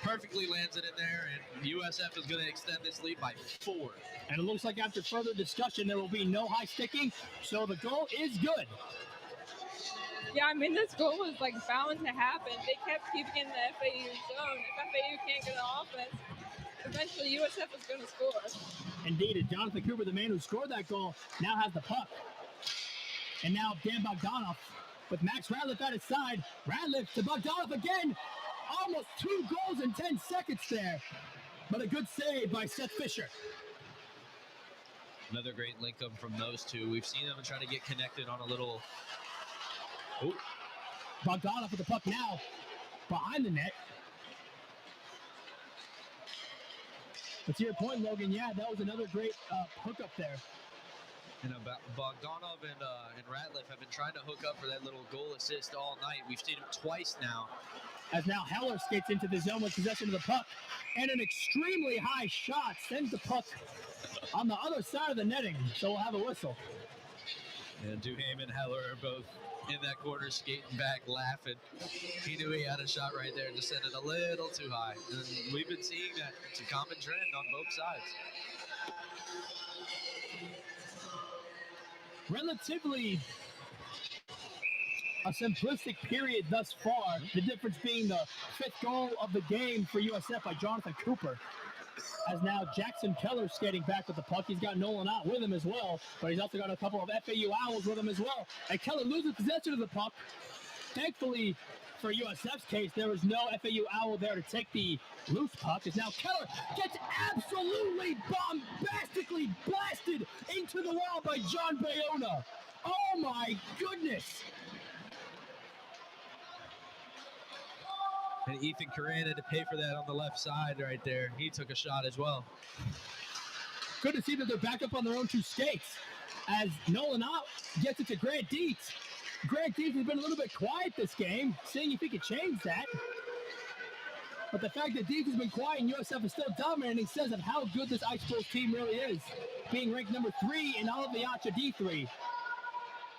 Perfectly lands it in there, and USF is going to extend this lead by 4. And it looks like after further discussion, there will be no high sticking, so the goal is good. Yeah, I mean, this goal was like bound to happen. They kept keeping in the FAU zone. If FAU can't get an offense, eventually USF is going to score. Indeed, and Jonathan Cooper, the man who scored that goal, now has the puck. And now Dan Bogdanov with Max Radliff at his side. Radliff to Bogdanov again. Almost 2 goals in 10 seconds there. But a good save by Seth Fisher. Another great link up from those two. We've seen them trying to get connected on a little. Oh. Bogdanov with the puck now behind the net. But to your point, Logan, yeah, that was another great hookup there. And Bogdanov and Ratliff have been trying to hook up for that little goal assist all night. We've seen him twice now. As now Heller skates into the zone with possession of the puck. And an extremely high shot sends the puck on the other side of the netting. So we'll have a whistle. And Duham and Heller are both in that corner skating back, laughing. He knew he had a shot right there, just sent it a little too high. And we've been seeing that. It's a common trend on both sides. Relatively a simplistic period thus far. The difference being the 5th goal of the game for USF by Jonathan Cooper. As now Jackson Keller skating back with the puck. He's got Nolan out with him as well, but he's also got a couple of FAU Owls with him as well. And Keller loses possession of the puck. Thankfully, for USF's case, there was no FAU Owl there to take the loose puck. As now Keller gets absolutely bombastically blasted into the wall by John Bayona. Oh my goodness. And Ethan Coran had to pay for that on the left side right there. He took a shot as well. Good to see that they're back up on their own 2 skates. As Nolan out gets it to Grant Dietz. Grant Dietz has been a little bit quiet this game, seeing if he could change that. But the fact that Dietz has been quiet and USF is still dominating says of how good this Ice Bulls team really is, being ranked number 3 in all of the ACHA D3.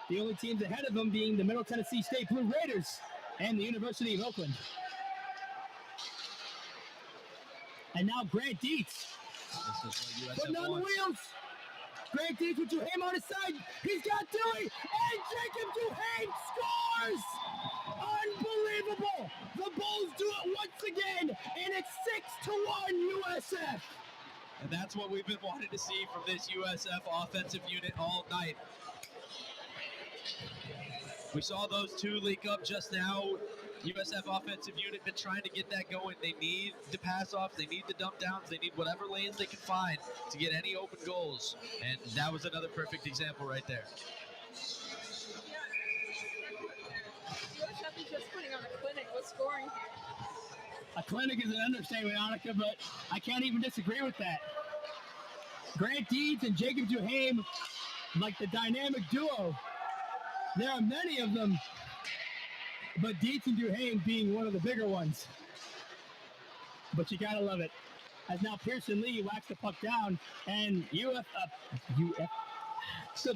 The only teams ahead of them being the Middle Tennessee State Blue Raiders and the University of Oakland. And now Grant Dietz putting on the wheels. Grant Dietz with Duham on his side. He's got Dewey, and Jacob Duham scores! Unbelievable! The Bulls do it once again, and it's 6-1 USF. And that's what we've been wanting to see from this USF offensive unit all night. We saw those 2 link up just now. USF offensive unit been trying to get that going. They need the pass offs, they need the dump downs, they need whatever lanes they can find to get any open goals. And that was another perfect example right there. USF is just putting on a clinic with scoring here. A clinic is an understatement, Annika, but I can't even disagree with that. Grant Dietz and Jacob Duham, like the dynamic duo. There are many of them, but Dietz and Duham being one of the bigger ones. But you gotta love it. As now Pearson Lee whacks the puck down, and good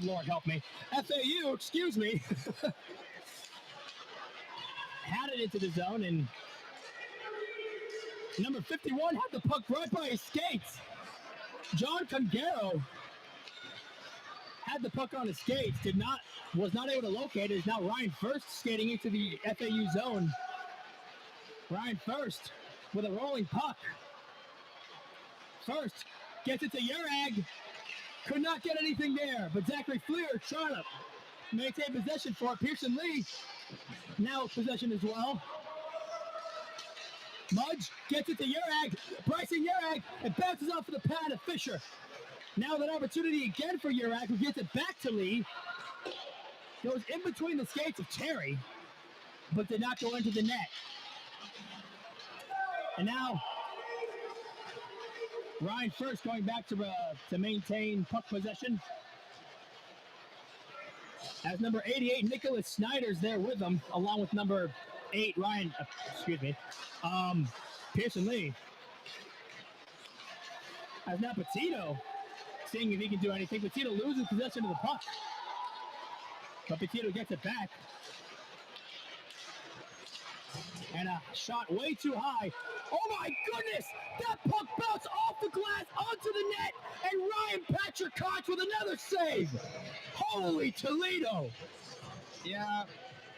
Lord help me, FAU, excuse me, had it into the zone, and number 51 had the puck right by his skates. John Congaro had the puck on his skates, was not able to locate it. Is now Ryan First skating into the FAU zone. Ryan First with a rolling puck. First gets it to Urag. Could not get anything there, but Zachary Fleer trying to maintain possession for it. Pearson Lee now with possession as well. Mudge gets it to Urag. Bryson Urag. It bounces off of the pad of Fisher. Now an opportunity again for Urag, who gets it back to Lee. Goes in between the skates of Terry, but did not go into the net. And now Ryan First going back to maintain puck possession. As number 88, Nicholas Snyder's there with him, along with number 8, Pearson Lee. As now Petito, seeing if he can do anything. Petito loses possession of the puck. But Petito gets it back. And a shot way too high. Oh my goodness! That puck bounced off the glass onto the net, and Ryan Patrick Koch with another save. Holy Toledo! Yeah,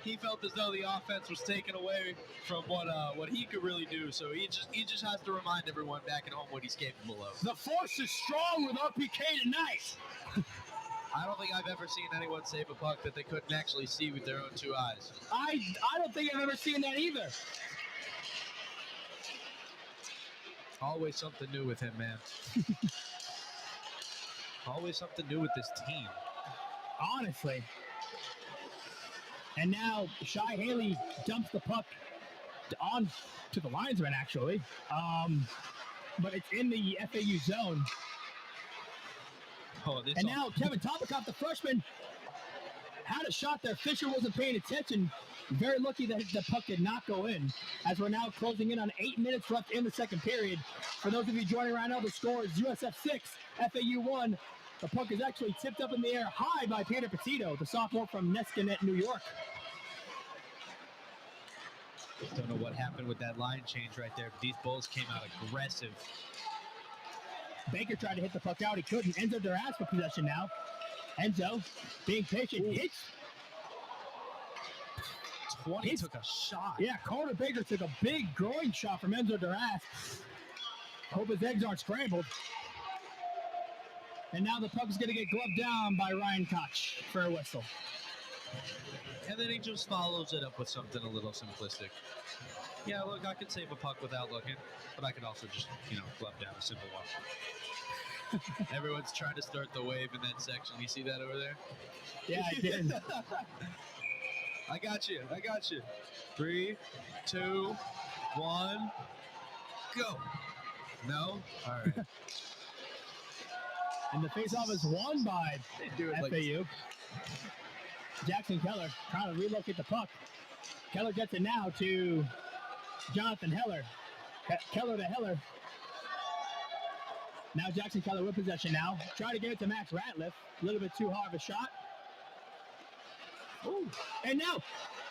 he felt as though the offense was taken away from what he could really do. So he just has to remind everyone back at home what he's capable of. The force is strong with RPK tonight. I don't think I've ever seen anyone save a puck that they couldn't actually see with their own 2 eyes. I don't think I've ever seen that either. Always something new with him, man. Always something new with this team. Honestly. And now Shai Haley dumps the puck on to the linesman, actually. But it's in the FAU zone. And now Kevin Topikoff, the freshman, had a shot there. Fisher wasn't paying attention. Very lucky that the puck did not go in, as we're now closing in on 8 minutes left in the second period. For those of you joining right now, the score is USF 6, FAU 1. The puck is actually tipped up in the air high by Peter Petito, the sophomore from Neskinet, New York. Don't know what happened with that line change right there, but these Bulls came out aggressive. Baker tried to hit the puck out. He couldn't. Enzo Duras for possession now. Enzo, being patient, hits. 20 took a shot. Yeah, Carter Baker took a big groin shot from Enzo Duras. Hope his eggs aren't scrambled. And now the puck is going to get gloved down by Ryan Koch for a whistle. And then he just follows it up with something a little simplistic. Yeah, look, I could save a puck without looking, but I could also just, glove down a simple one. Everyone's trying to start the wave in that section. You see that over there? Yeah, I did. I got you. 3, 2, 1, go. No? All right. And the faceoff is won by FAU. Jackson Keller trying to relocate the puck. Keller gets it now to Jonathan Heller. Keller to Heller. Now Jackson Keller with possession now. Trying to get it to Max Ratliff. A little bit too hard of a shot. Ooh. And now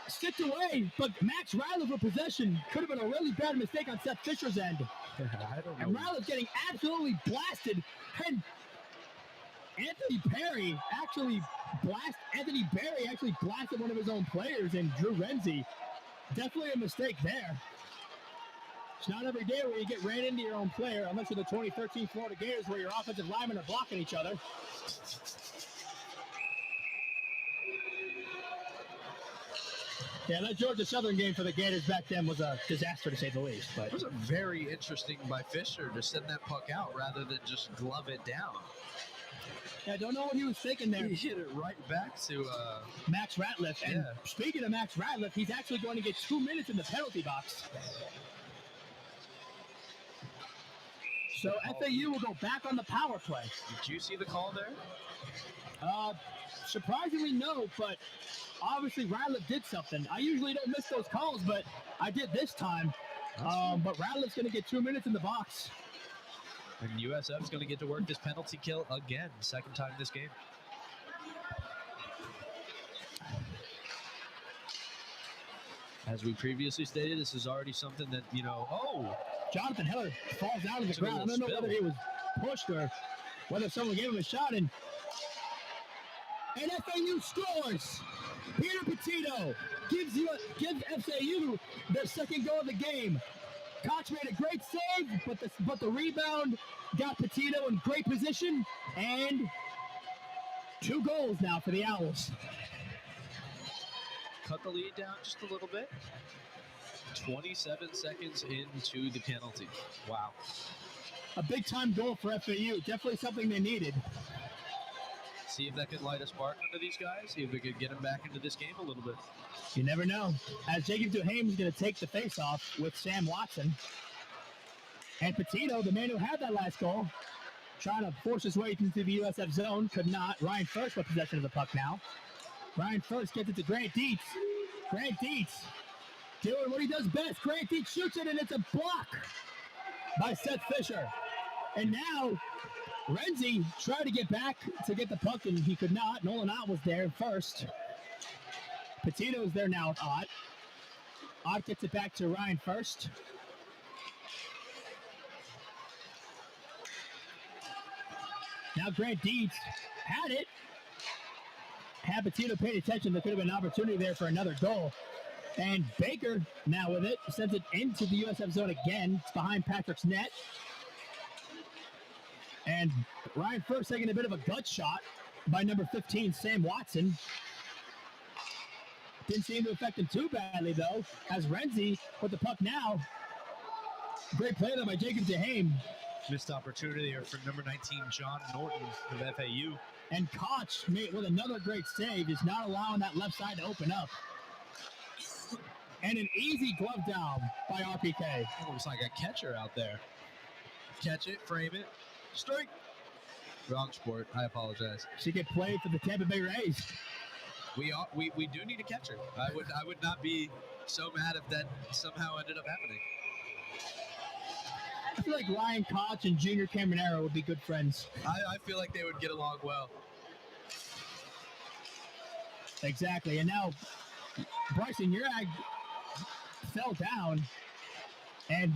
sticked away, but Max Ratliff with possession. Could have been a really bad mistake on Seth Fisher's end. I don't know. And Ratliff getting absolutely blasted. And Anthony Barry actually blasted one of his own players, and Drew Renzi. Definitely a mistake there. It's not every day where you get ran into your own player, unless you're the 2013 Florida Gators, where your offensive linemen are blocking each other. Yeah, that Georgia Southern game for the Gators back then was a disaster, to say the least. But it was a very interesting by Fisher to send that puck out rather than just glove it down. Yeah, I don't know what he was thinking there. He hit it right back to Max Ratliff. And speaking of Max Ratliff, he's actually going to get 2 minutes in the penalty box. So FAU will go back on the power play. Did you see the call there? Surprisingly, no, but obviously Ratliff did something. I usually don't miss those calls, but I did this time. But Ratliff's going to get 2 minutes in the box. And USF's going to get to work this penalty kill again, second time this game. As we previously stated, this is already something that, Jonathan Heller falls down to the ground. I don't know whether he was pushed or whether someone gave him a shot. And FAU scores. Peter Petito gives FAU their second goal of the game. Koch made a great save, but the rebound got Petito in great position, and 2 goals now for the Owls. Cut the lead down just a little bit. 27 seconds into the penalty. Wow. A big-time goal for FAU. Definitely something they needed. See if that could light a spark under these guys. See if we could get them back into this game a little bit. You never know. As Jacob Duhaime is going to take the face-off with Sam Watson. And Petito, the man who had that last goal, trying to force his way into the USF zone, could not. Ryan First with possession of the puck now. Ryan First gets it to Grant Dietz. Grant Dietz doing what he does best. Grant Dietz shoots it, and it's a block by Seth Fisher. And now Renzi tried to get back to get the puck, and he could not. Nolan Ott was there first. Petito's there now with Ott. Ott gets it back to Ryan First. Now Grant Dietz had it. Had Petito paid attention, there could have been an opportunity there for another goal. And Baker now with it, sends it into the USF zone again. It's behind Patrick's net. And Ryan First taking a bit of a gut shot by number 15, Sam Watson. Didn't seem to affect him too badly, though, as Renzi with the puck now. Great play, though, by Jacob DeHame. Missed opportunity there for number 19, John Norton of FAU. And Koch, with another great save, is not allowing that left side to open up. And an easy glove down by RPK. Almost like a catcher out there. Catch it, frame it, strike. Wrong sport. I apologize. She could play for the Tampa Bay Rays. We do need a catcher. I would not be so mad if that somehow ended up happening. I feel like Ryan Koch and Junior Caminero would be good friends. I feel like they would get along well. Exactly. And now Bryson Urag fell down and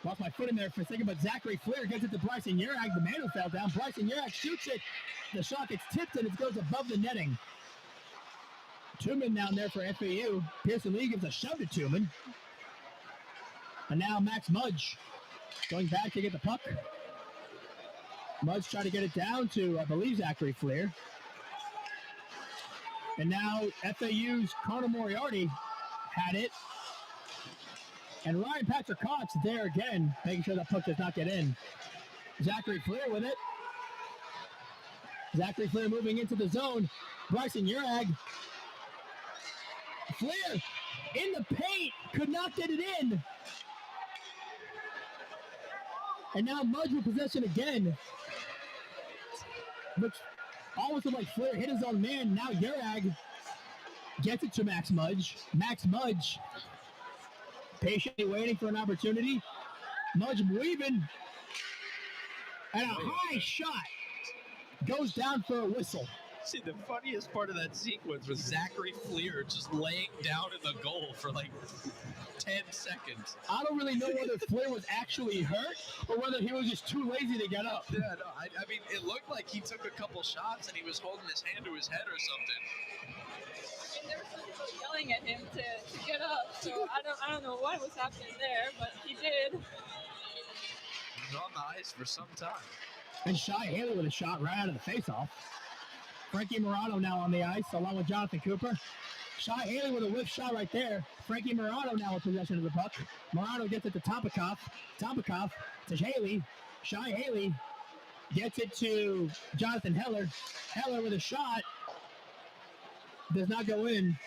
lost my foot in there for a second, but Zachary Fleer gets it to Bryson Urag, the man who fell down. Bryson Urag shoots it. The shot gets tipped and it goes above the netting. Tuman down there for FAU. Pearson Lee gives a shove to Tuman. And now Max Mudge going back to get the puck. Mudge trying to get it down to, I believe, Zachary Fleer. And now FAU's Connor Moriarty had it. And Ryan Patrick Koch there again, making sure that puck does not get in. Zachary Fleer with it. Zachary Fleer moving into the zone. Bryson Urag. Fleer in the paint, could not get it in. And now Mudge with possession again. Which almost looked like Fleer hit his own man. Now Urag gets it to Max Mudge. Max Mudge patiently waiting for an opportunity. Mudge weaving. And a high shot goes down for a whistle. See, the funniest part of that sequence was Zachary Fleer just laying down in the goal for like 10 seconds. I don't really know whether Fleer was actually hurt or whether he was just too lazy to get up. Yeah, no, I mean, it looked like he took a couple shots and he was holding his hand to his head or something. I mean, there was some people yelling at him to get up, so I don't know what was happening there, but he did. He was on the ice for some time. And Shai Haley with a shot right out of the faceoff. Frankie Morano now on the ice, along with Jonathan Cooper. Shai Haley with a whiff shot right there. Frankie Morano now with possession of the puck. Morano gets it to Topikoff. Topikoff to Haley. Shai Haley gets it to Jonathan Heller. Heller with a shot. Does not go in.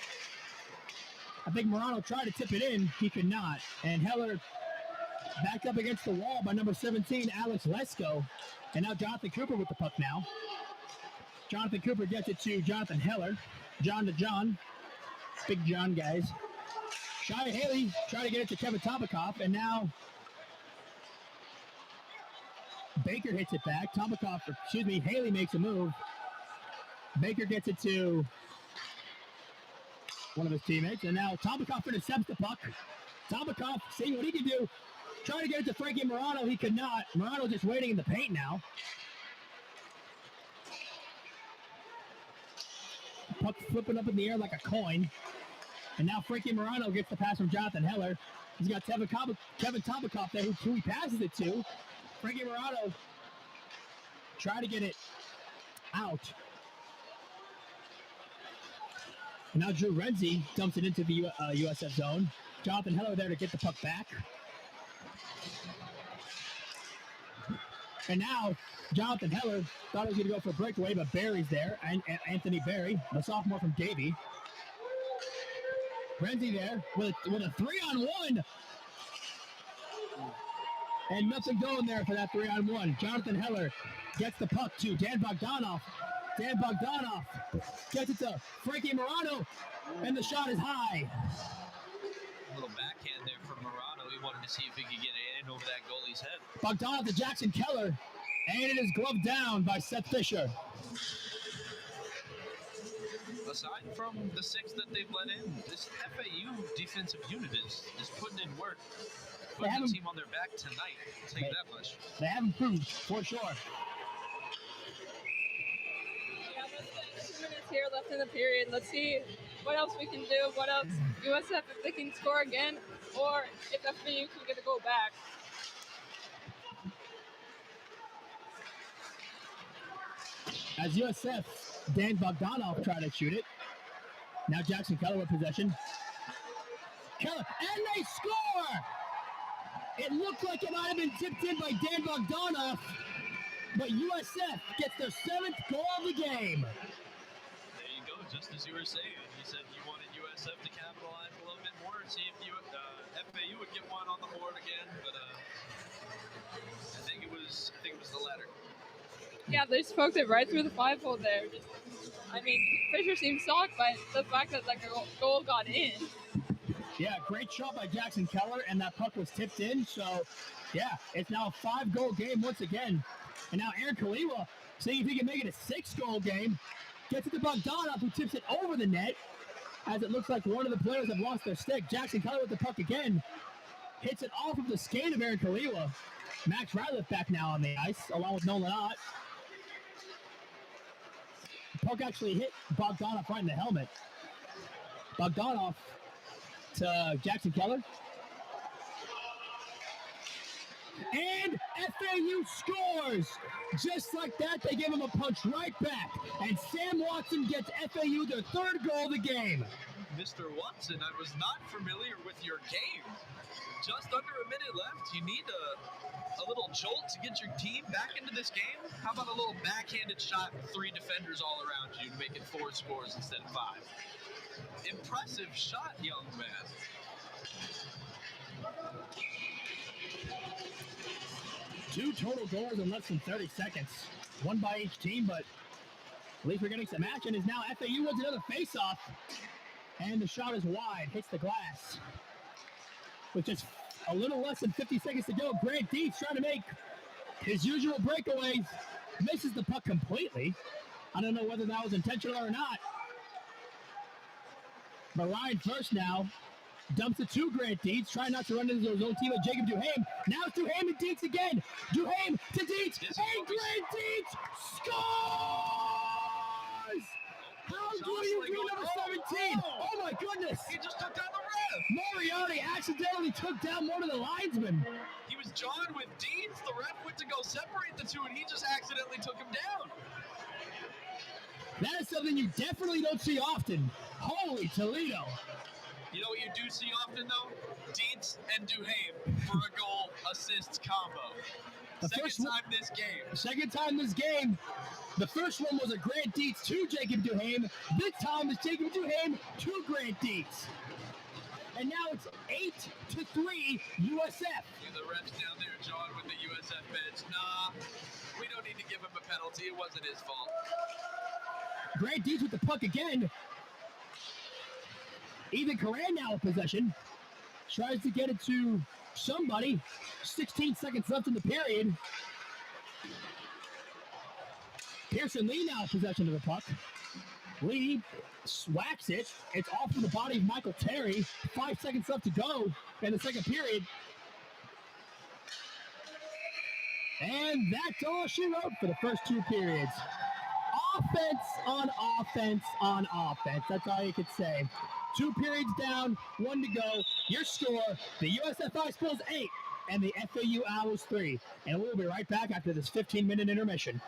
I think Morano tried to tip it in. He could not. And Heller backed up against the wall by number 17, Alex Lesko. And now Jonathan Cooper with the puck now. Jonathan Cooper gets it to Jonathan Heller. John to John. Big John, guys. Shai Haley trying to get it to Kevin Topikoff, and now Baker hits it back. Haley makes a move. Baker gets it to one of his teammates, and now Topikoff intercepts the puck. Topikoff seeing what he can do. Trying to get it to Frankie Morano. He could not. Morano just waiting in the paint now. Puck flipping up in the air like a coin. And now Frankie Morano gets the pass from Jonathan Heller. He's got Kevin Topikoff there, who he passes it to. Frankie Morano try to get it out. And now Drew Renzi dumps it into the USF zone. Jonathan Heller there to get the puck back. And now Jonathan Heller thought he was going to go for a breakaway, but Barry's there, and Anthony Barry, the sophomore from Davie. Renzi there with a 3-on-1. And nothing going there for that 3-on-1. Jonathan Heller gets the puck to Dan Bogdanoff. Dan Bogdanov gets it to Frankie Morano, and the shot is high. A little backhand there from Morano. He wanted to see if he could get it in over that goalie's head. Bogdanov to Jackson Keller, and it is gloved down by Seth Fisher. Aside from the 6 that they've let in, this FAU defensive unit is putting in work. Putting the team on their back tonight. I'll tell you that much. They have improved, for sure. Yeah, less than 2 minutes here left in the period. Let's see what else we can do. What else USF, if they can score again, or if FAU can get a goal back. As USF, Dan Bogdanov tried to shoot it. Now Jackson Keller with possession. Keller, and they score! It looked like it might have been tipped in by Dan Bogdanov, but USF gets their 7th goal of the game. There you go, just as you were saying. You said you wanted USF to capitalize a little bit more, see if FAU would get one on the board again, but I think it was the latter. Yeah, they just poked it right through the 5-hole there. I mean, Fisher seemed shocked by the fact that like a goal got in. Yeah, great shot by Jackson Keller, and that puck was tipped in. So, yeah, it's now a 5-goal game once again. And now Aaron Kaliwa, seeing if he can make it a 6-goal game, gets it to Bogdanov, who tips it over the net, as it looks like one of the players have lost their stick. Jackson Keller with the puck again, hits it off of the skate of Aaron Kaliwa. Max Ratliff back now on the ice, along with Nolan Ott. The puck actually hit Bogdanov right in the helmet. Bogdanov to Jackson Keller. And FAU scores! Just like that, they give him a punch right back. And Sam Watson gets FAU their 3rd goal of the game. Mr. Watson, I was not familiar with your game. Just under a minute left. You need a little jolt to get your team back into this game. How about a little backhanded shot with 3 defenders all around you to make it 4 scores instead of 5? Impressive shot, young man. Two total goals in less than 30 seconds. One by each team, but at least we're getting some action. Is now FAU wins another faceoff. And the shot is wide, hits the glass. With just a little less than 50 seconds to go, Grant Dietz trying to make his usual breakaways. Misses the puck completely. I don't know whether that was intentional or not. But Ryan first now dumps it to Grant Dietz, trying not to run into his own teammate Jacob Duhaime. Now it's Duhaime and Dietz again. Duhaime to Dietz, and Grant Dietz scores! How do you do number 17? Oh my goodness! He just took down the ref. Moriarty accidentally took down one of the linesmen. He was John with Dietz. The ref went to go separate the two, and he just accidentally took him down. That is something you definitely don't see often. Holy Toledo. You know what you do see often, though? Dietz and Duhaime for a goal assist combo. Second time this game. The first one was a Grant Dietz to Jacob Duhaime. This time it's Jacob Duhaime to Grant Dietz. And now it's 8-3 USF. The ref's down there, John, with the USF bench. Nah, we don't need to give him a penalty. It wasn't his fault. Grant Dietz with the puck again. Ethan Coran now in possession. Tries to get it to somebody. 16 seconds left in the period. Pearson Lee now in possession of the puck. Lee whacks it. It's off of the body of Michael Terry. 5 seconds left to go in the second period. And that's all she wrote for the first 2 periods. Offense on offense on offense. That's all you could say. 2 periods down, 1 to go. Your score, the USF Ice Bulls 8 and the FAU Owls 3. And we'll be right back after this 15-minute intermission.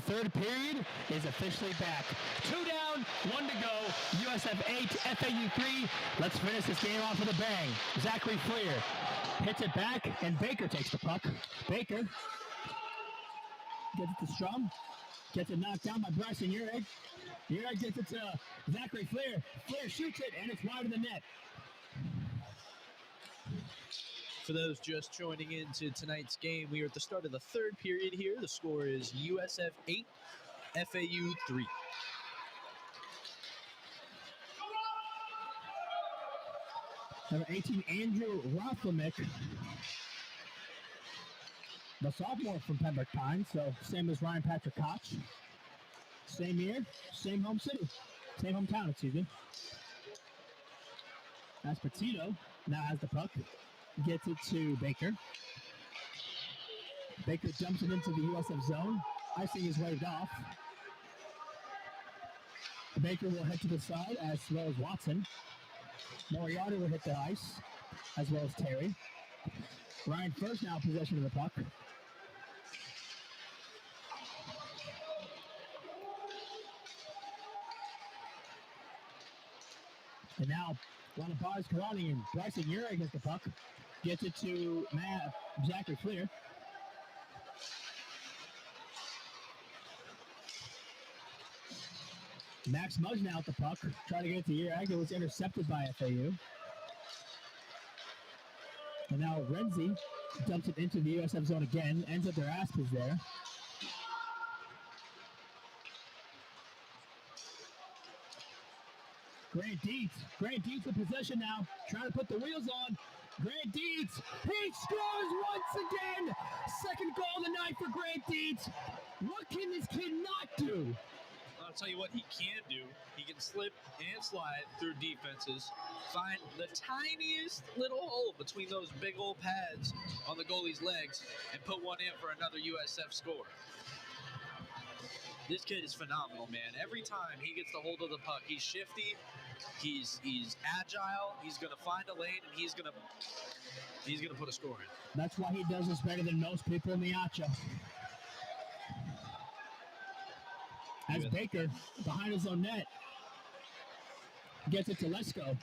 third period is officially back. 2 down, 1 to go. USF 8, FAU 3. Let's finish this game off with a bang. Zachary Fleer hits it back, and Baker takes the puck. Baker gets it to Strum. Gets it knocked down by Bryson Ureg. Ureg gets it to Zachary Fleer. Fleer shoots it, and it's wide of the net. For those just joining into tonight's game, we are at the start of the third period here. The score is USF 8, FAU 3. Number 18, Andrew Rothamick, the sophomore from Pembroke Pines, so same as Ryan Patrick Koch. Same year, same home city, same hometown, excuse me. As Petito now has the puck, gets it to Baker. Baker jumps it into the USF zone. Icing is waved off. Baker will head to the side as well as Watson. Moriarty will hit the ice as well as Terry. Ryan First now possession of the puck. And now a lot of bars surrounding him. Bryson Ureg gets the puck. Gets it to Zachary Fleer. Max Mudge now at the puck. Trying to get it to Ureg. It was intercepted by FAU. And now Renzi dumps it into the USF zone again. Ends up their asp is there. Grant Dietz with possession now. Trying to put the wheels on. Grant Dietz. He scores once again. Second goal of the night for Grant Dietz. What can this kid not do? I'll tell you what he can do. He can slip and slide through defenses, find the tiniest little hole between those big old pads on the goalie's legs, and put one in for another USF score. This kid is phenomenal, man. Every time he gets the hold of the puck, he's shifty, he's agile, he's gonna find a lane, and he's gonna put a score in. That's why he does this better than most people in the Acha. As Baker, behind his own net, gets it to Lesko.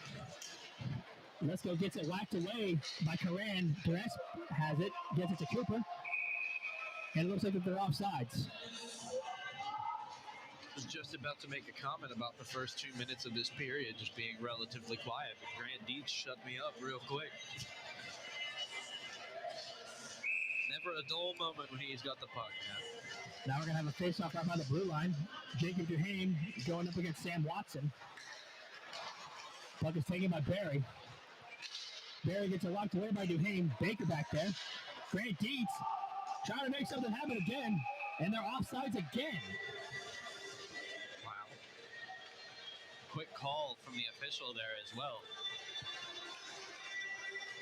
Lesko gets it whacked away by Karan. Perez has it, gets it to Cooper. And it looks like that they're offsides. Was just about to make a comment about the first 2 minutes of this period just being relatively quiet, but Grant Dietz shut me up real quick. Never a dull moment when he's got the puck, man. Now we're going to have a face-off right by the blue line. Jacob Duhame going up against Sam Watson. Puck is taken by Barry. Barry gets it locked away by Duhame. Baker back there. Grant Dietz trying to make something happen again, and they're offsides again. Wow. Quick call from the official there as well.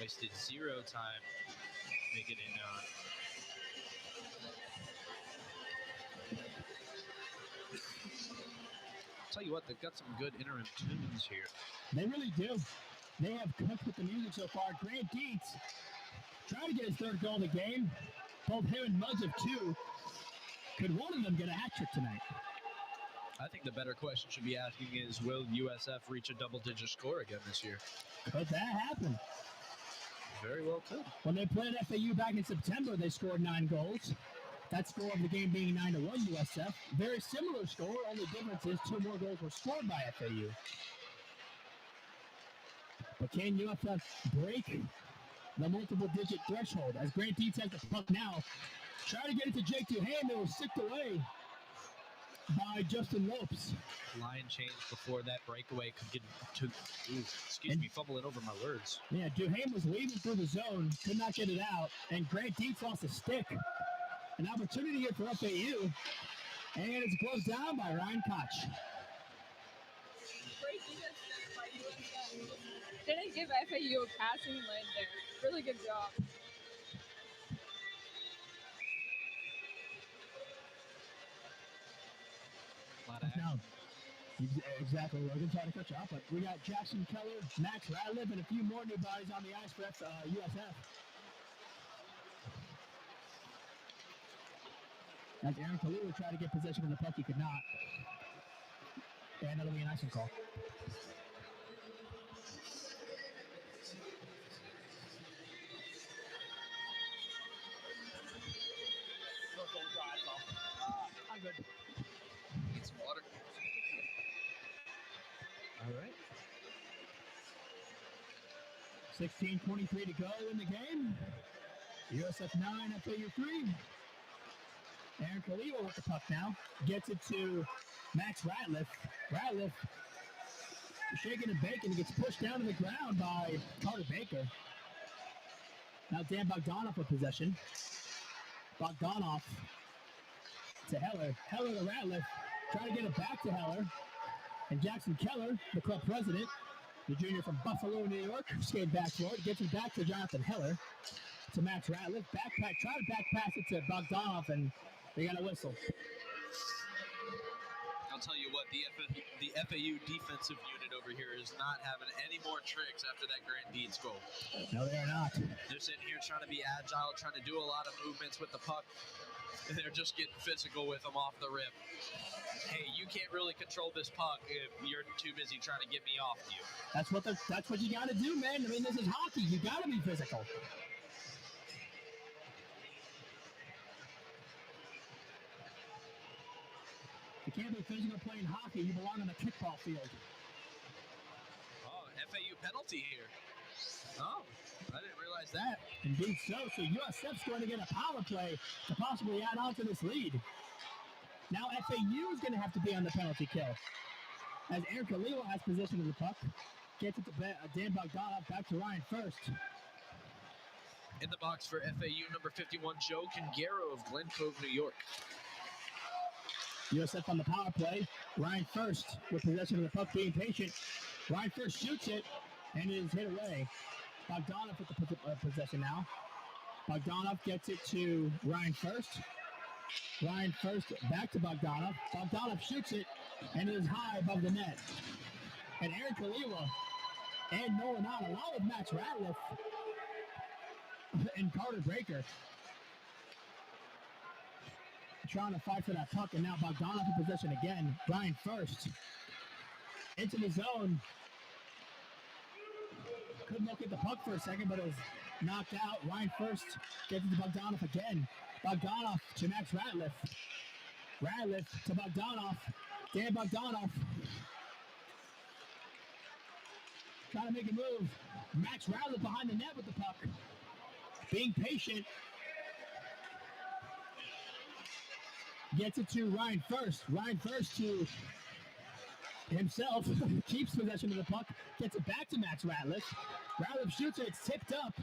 Wasted zero time making it known. Tell you what, they've got some good interim tunes here. They really do. They have cooked with the music so far. Grant Dietz trying to get his third goal of the game. Both him and Mudge have two. Could one of them get a hat trick tonight? I think the better question should be asking is, will USF reach a double-digit score again this year? Could that happen? Very well could. When they played FAU back in September, they scored 9 goals. That score of the game being 9-1 USF. Very similar score, only difference is 2 more goals were scored by FAU. But can USF break the multiple-digit threshold? As Grant Dietz has the puck now, trying to get it to Jake Duhame. It was sicked away by Justin Lopes. Line change before that breakaway could get to, fumbling over my words. Yeah, Duhame was leaving through the zone, could not get it out, and Grant Dietz lost a stick. An opportunity here for FAU, and it's closed down by Ryan Koch. Didn't give FAU a passing lane there. Really good job. Now, exactly. We're going to try to catch up, but we got Jackson Keller, Max Radliff, and a few more new bodies on the ice for USF. As Aaron Kalula tried to get possession of the puck, he could not. And that'll be an icing call. I'm good. Need some water. All right. 16:23 to go in the game. USF 9, FAU 3. Aaron Kaliwa with the puck now. Gets it to Max Ratliff. Ratliff shaking and baking. Gets pushed down to the ground by Carter Baker. Now Dan Bogdanov with possession. Bogdanov to Heller. Heller to Ratliff. Trying to get it back to Heller. And Jackson Keller, the club president, the junior from Buffalo, New York, skated back forward. Gets it back to Jonathan Heller. To Max Ratliff. Backpack. Try to back pass it to Bogdanov, and they got a whistle. I'll tell you what, the FAU defensive unit over here is not having any more tricks after that Grant Deeds goal. No, they are not. They're sitting here trying to be agile, trying to do a lot of movements with the puck, and they're just getting physical with them off the rip. Hey, you can't really control this puck if you're too busy trying to get me off you. That's what you got to do, man. I mean, this is hockey. You got to be physical. You can't be physical playing hockey. You belong on the kickball field. Oh, FAU penalty here. Oh, I didn't realize that. Indeed so. So USF's going to get a power play to possibly add on to this lead. Now FAU is going to have to be on the penalty kill. As Aaron Khalil has possession of the puck. Gets it to Dan Bogdanov, back to Ryan first. In the box for FAU, number 51, Joe Cangaro of Glen Cove, New York. USF on the power play. Ryan first with possession of the puck, being patient. Ryan first shoots it, and it is hit away. Bogdanov with the possession now. Bogdanov gets it to Ryan first. Ryan first back to Bogdanov. Bogdanov shoots it, and it is high above the net. And Aaron Kaliwa and Nolan Ott, along with Max Ratliff and Carter Baker, trying to fight for that puck, and now Bogdanov in possession again. Ryan first into the zone. Couldn't look at the puck for a second, but it was knocked out. Ryan first gets it to Bogdanov again. Bogdanov to Max Ratliff. Ratliff to Bogdanov. Dan Bogdanov trying to make a move. Max Ratliff behind the net with the puck. Being patient. Gets it to Ryan first. Ryan first to himself. Keeps possession of the puck. Gets it back to Max Ratliff. Ratliff shoots it. It's tipped up.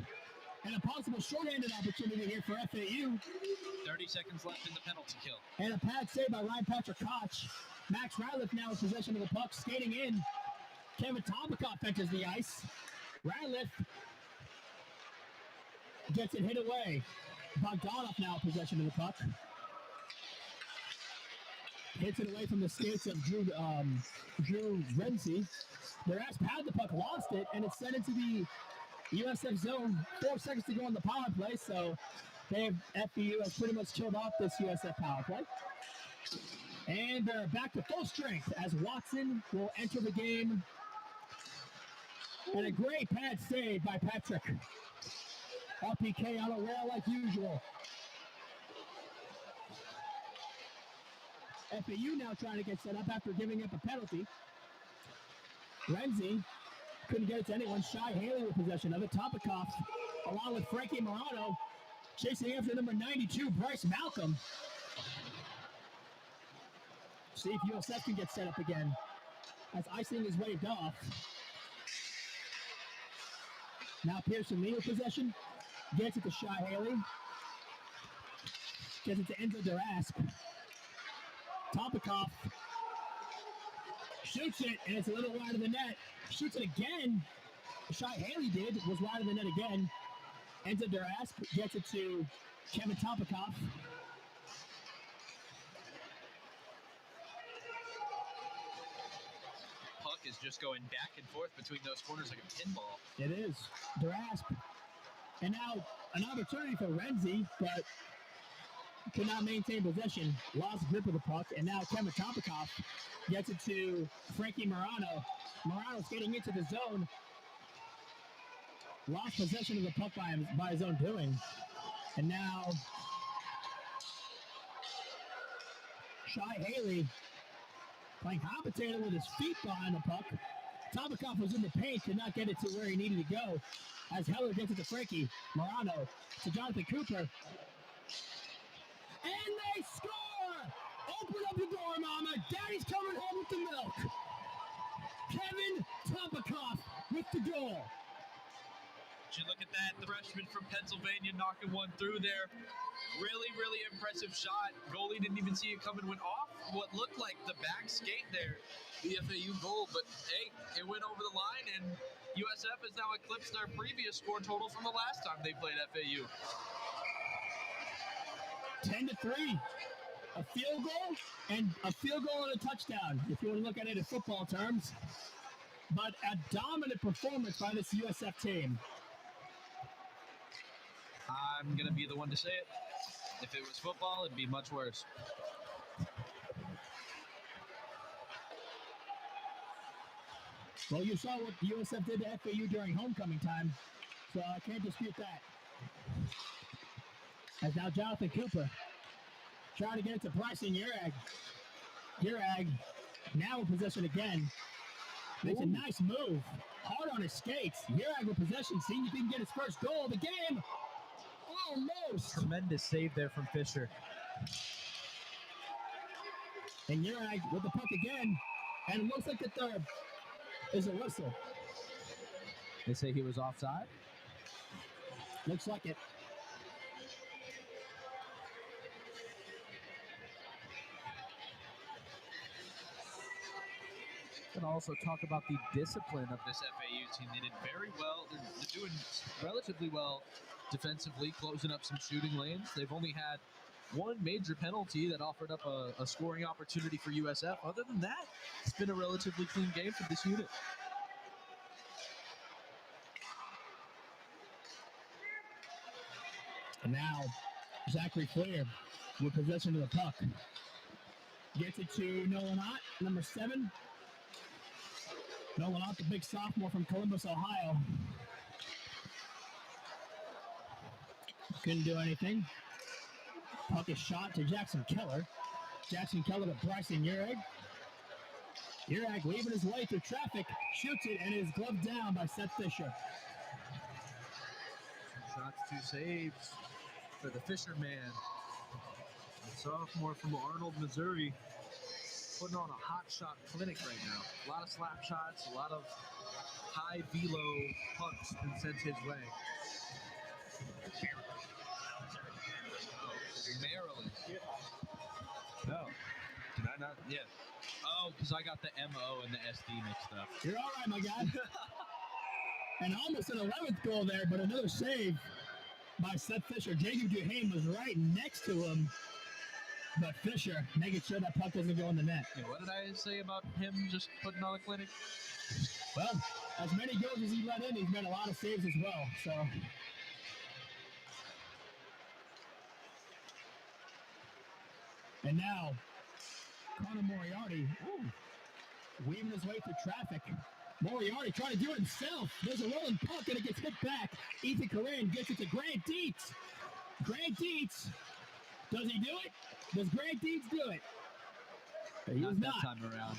And a possible shorthanded opportunity here for FAU. 30 seconds left in the penalty kill. And a pad save by Ryan Patrick Koch. Max Ratliff now in possession of the puck. Skating in. Kevin Tobikoff enters the ice. Ratliff gets it hit away. Bogdanov now in possession of the puck. Hits it away from the skates of Drew Renzi. Their ass had the puck, lost it, and it's sent into the USF zone. 4 seconds to go on the power play, so FAU has pretty much killed off this USF power play. And they're back to full strength as Watson will enter the game. And a great pad save by Patrick. RPK on a rail like usual. FAU now trying to get set up after giving up a penalty. Renzi couldn't get it to anyone. Shai Haley with possession of it. Topikoff, along with Frankie Morano, chasing after number 92, Bryce Malcolm. See if USF can get set up again as icing is waved off. Now Pearson Lee with possession. Gets it to Shai Haley. Gets it to Enzo Durasp. Topikoff shoots it, and it's a little wide of the net. Shoots it again. Shai Haley was wide of the net again. Enzo Durasp gets it to Kevin Topikoff. Puck is just going back and forth between those corners like a pinball. It is. Durasp. And now an opportunity for Renzi, but could not maintain possession, lost grip of the puck, and now Kevin Topikoff gets it to Frankie Morano. Morano's getting into the zone, lost possession of the puck by his own doing, and now Shai Haley playing hot potato with his feet behind the puck. Topikoff was in the paint, could not get it to where he needed to go. As Heller gets it to Frankie Morano to Jonathan Cooper. And they score! Open up the door, Mama. Daddy's coming home with the milk. Kevin Topikoff with the goal. Did you look at that? The freshman from Pennsylvania knocking one through there. Really, really impressive shot. Goalie didn't even see it coming. Went off what looked like the back skate there. The FAU goal, but hey, it went over the line, and USF has now eclipsed their previous score total from the last time they played FAU. 10-3. A field goal and a touchdown, if you want to look at it in football terms. But a dominant performance by this USF team. I'm going to be the one to say it. If it was football, it'd be much worse. Well, you saw what USF did to FAU during homecoming time, so I can't dispute that. As now Jonathan Cooper trying to get it to Bryson Urag. Urag now in possession again. Makes a nice move. Hard on his skates. Urag with possession, seeing if he can get his first goal of the game. Almost. Tremendous save there from Fisher. And Urag with the puck again. And it looks like the third is a whistle. They say he was offside? Looks like it. And also talk about the discipline of this FAU team. They did very well. They're doing relatively well defensively, closing up some shooting lanes. They've only had one major penalty that offered up a scoring opportunity for USF. Other than that, it's been a relatively clean game for this unit. And now, Zachary Flair with possession of the puck. Gets it to Nolan Ott, number 7. Nolan Ott, the big sophomore from Columbus, Ohio. Couldn't do anything. Puck is shot to Jackson Keller. Jackson Keller to Bryson Urag. Urag weaving his way through traffic, shoots it, and is gloved down by Seth Fisher. 2 shots, 2 saves for the Fisherman. The sophomore from Arnold, Missouri, putting on a hot shot clinic right now. A lot of slap shots, a lot of high velo pucks been sent his way. Maryland. No. Did I not? Yeah. Oh, because I got the MO and the SD mixed up. You're all right, my guy. And almost an 11th goal there, but another save by Seth Fisher. Jacob Duhame was right next to him. But Fisher making sure that puck doesn't go in the net. Yeah, what did I say about him just putting on a clinic? Well, as many goals as he let in, he's made a lot of saves as well. So, and now Connor Moriarty weaving his way through traffic. Moriarty trying to do it himself. There's a rolling puck and it gets hit back. Ethan Corinne gets it to Grant Dietz. Grant Dietz. Does he do it? Does Grant Dietz do it? He Not was that not. time around.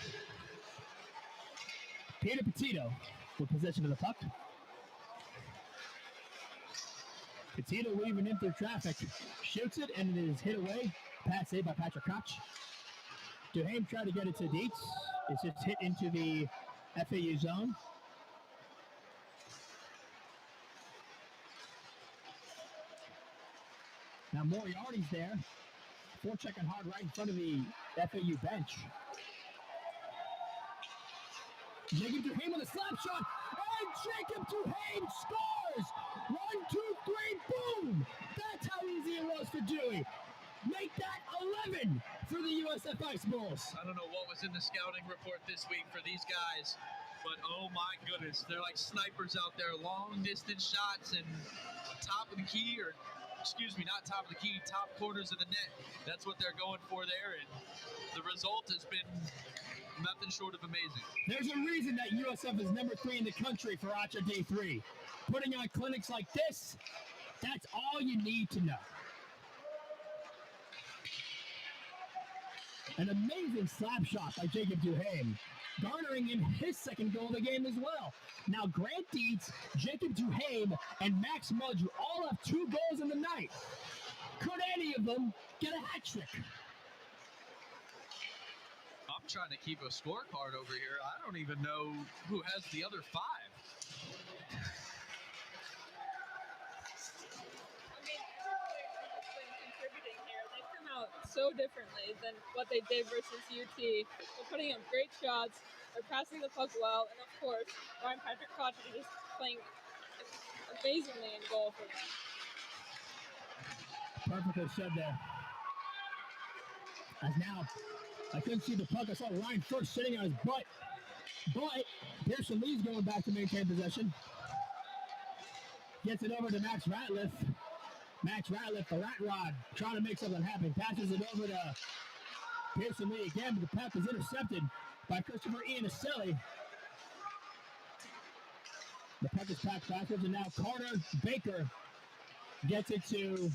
Peter Petito with possession of the puck. Petito weaving in through traffic. Shoots it and it is hit away. Pass saved by Patrick Koch. Duhame tried to get it to Dietz. It's just hit into the FAU zone. Now Moriarty's there. Forechecking hard right in front of the FAU bench. Jacob Duhame with a slap shot. And Jacob Duhame scores! 1, 2, 3, boom! That's how easy it was for Dewey. Make that 11 for the USF Ice Bulls. I don't know what was in the scouting report this week for these guys, but oh my goodness, they're like snipers out there, long distance shots and top of the key or not top of the key, top corners of the net. That's what they're going for there, and the result has been nothing short of amazing. There's a reason that USF is number 3 in the country for Archer Day 3. Putting on clinics like this, that's all you need to know. An amazing slap shot by Jacob Duhame, garnering him his second goal of the game as well. Now Grant Dietz, Jacob Duhame, and Max Mudge all have 2 goals in the night. Could any of them get a hat trick? I'm trying to keep a scorecard over here. I don't even know who has the other 5. So differently than what they did versus UT. They're putting up great shots, they're passing the puck well, and of course, Ryan Patrick Kocher is playing amazingly in goal for them. Perfectly said there. As now, I couldn't see the puck. I saw Ryan first sitting on his butt. But Pearson Lee's going back to maintain possession. Gets it over to Max Ratliff. Max Ratliff, the rat rod, trying to make something happen. Passes it over to Pearson Lee again, but the puck is intercepted by Christopher Iannicelli. The puck is packed backwards, and now Carter Baker gets it to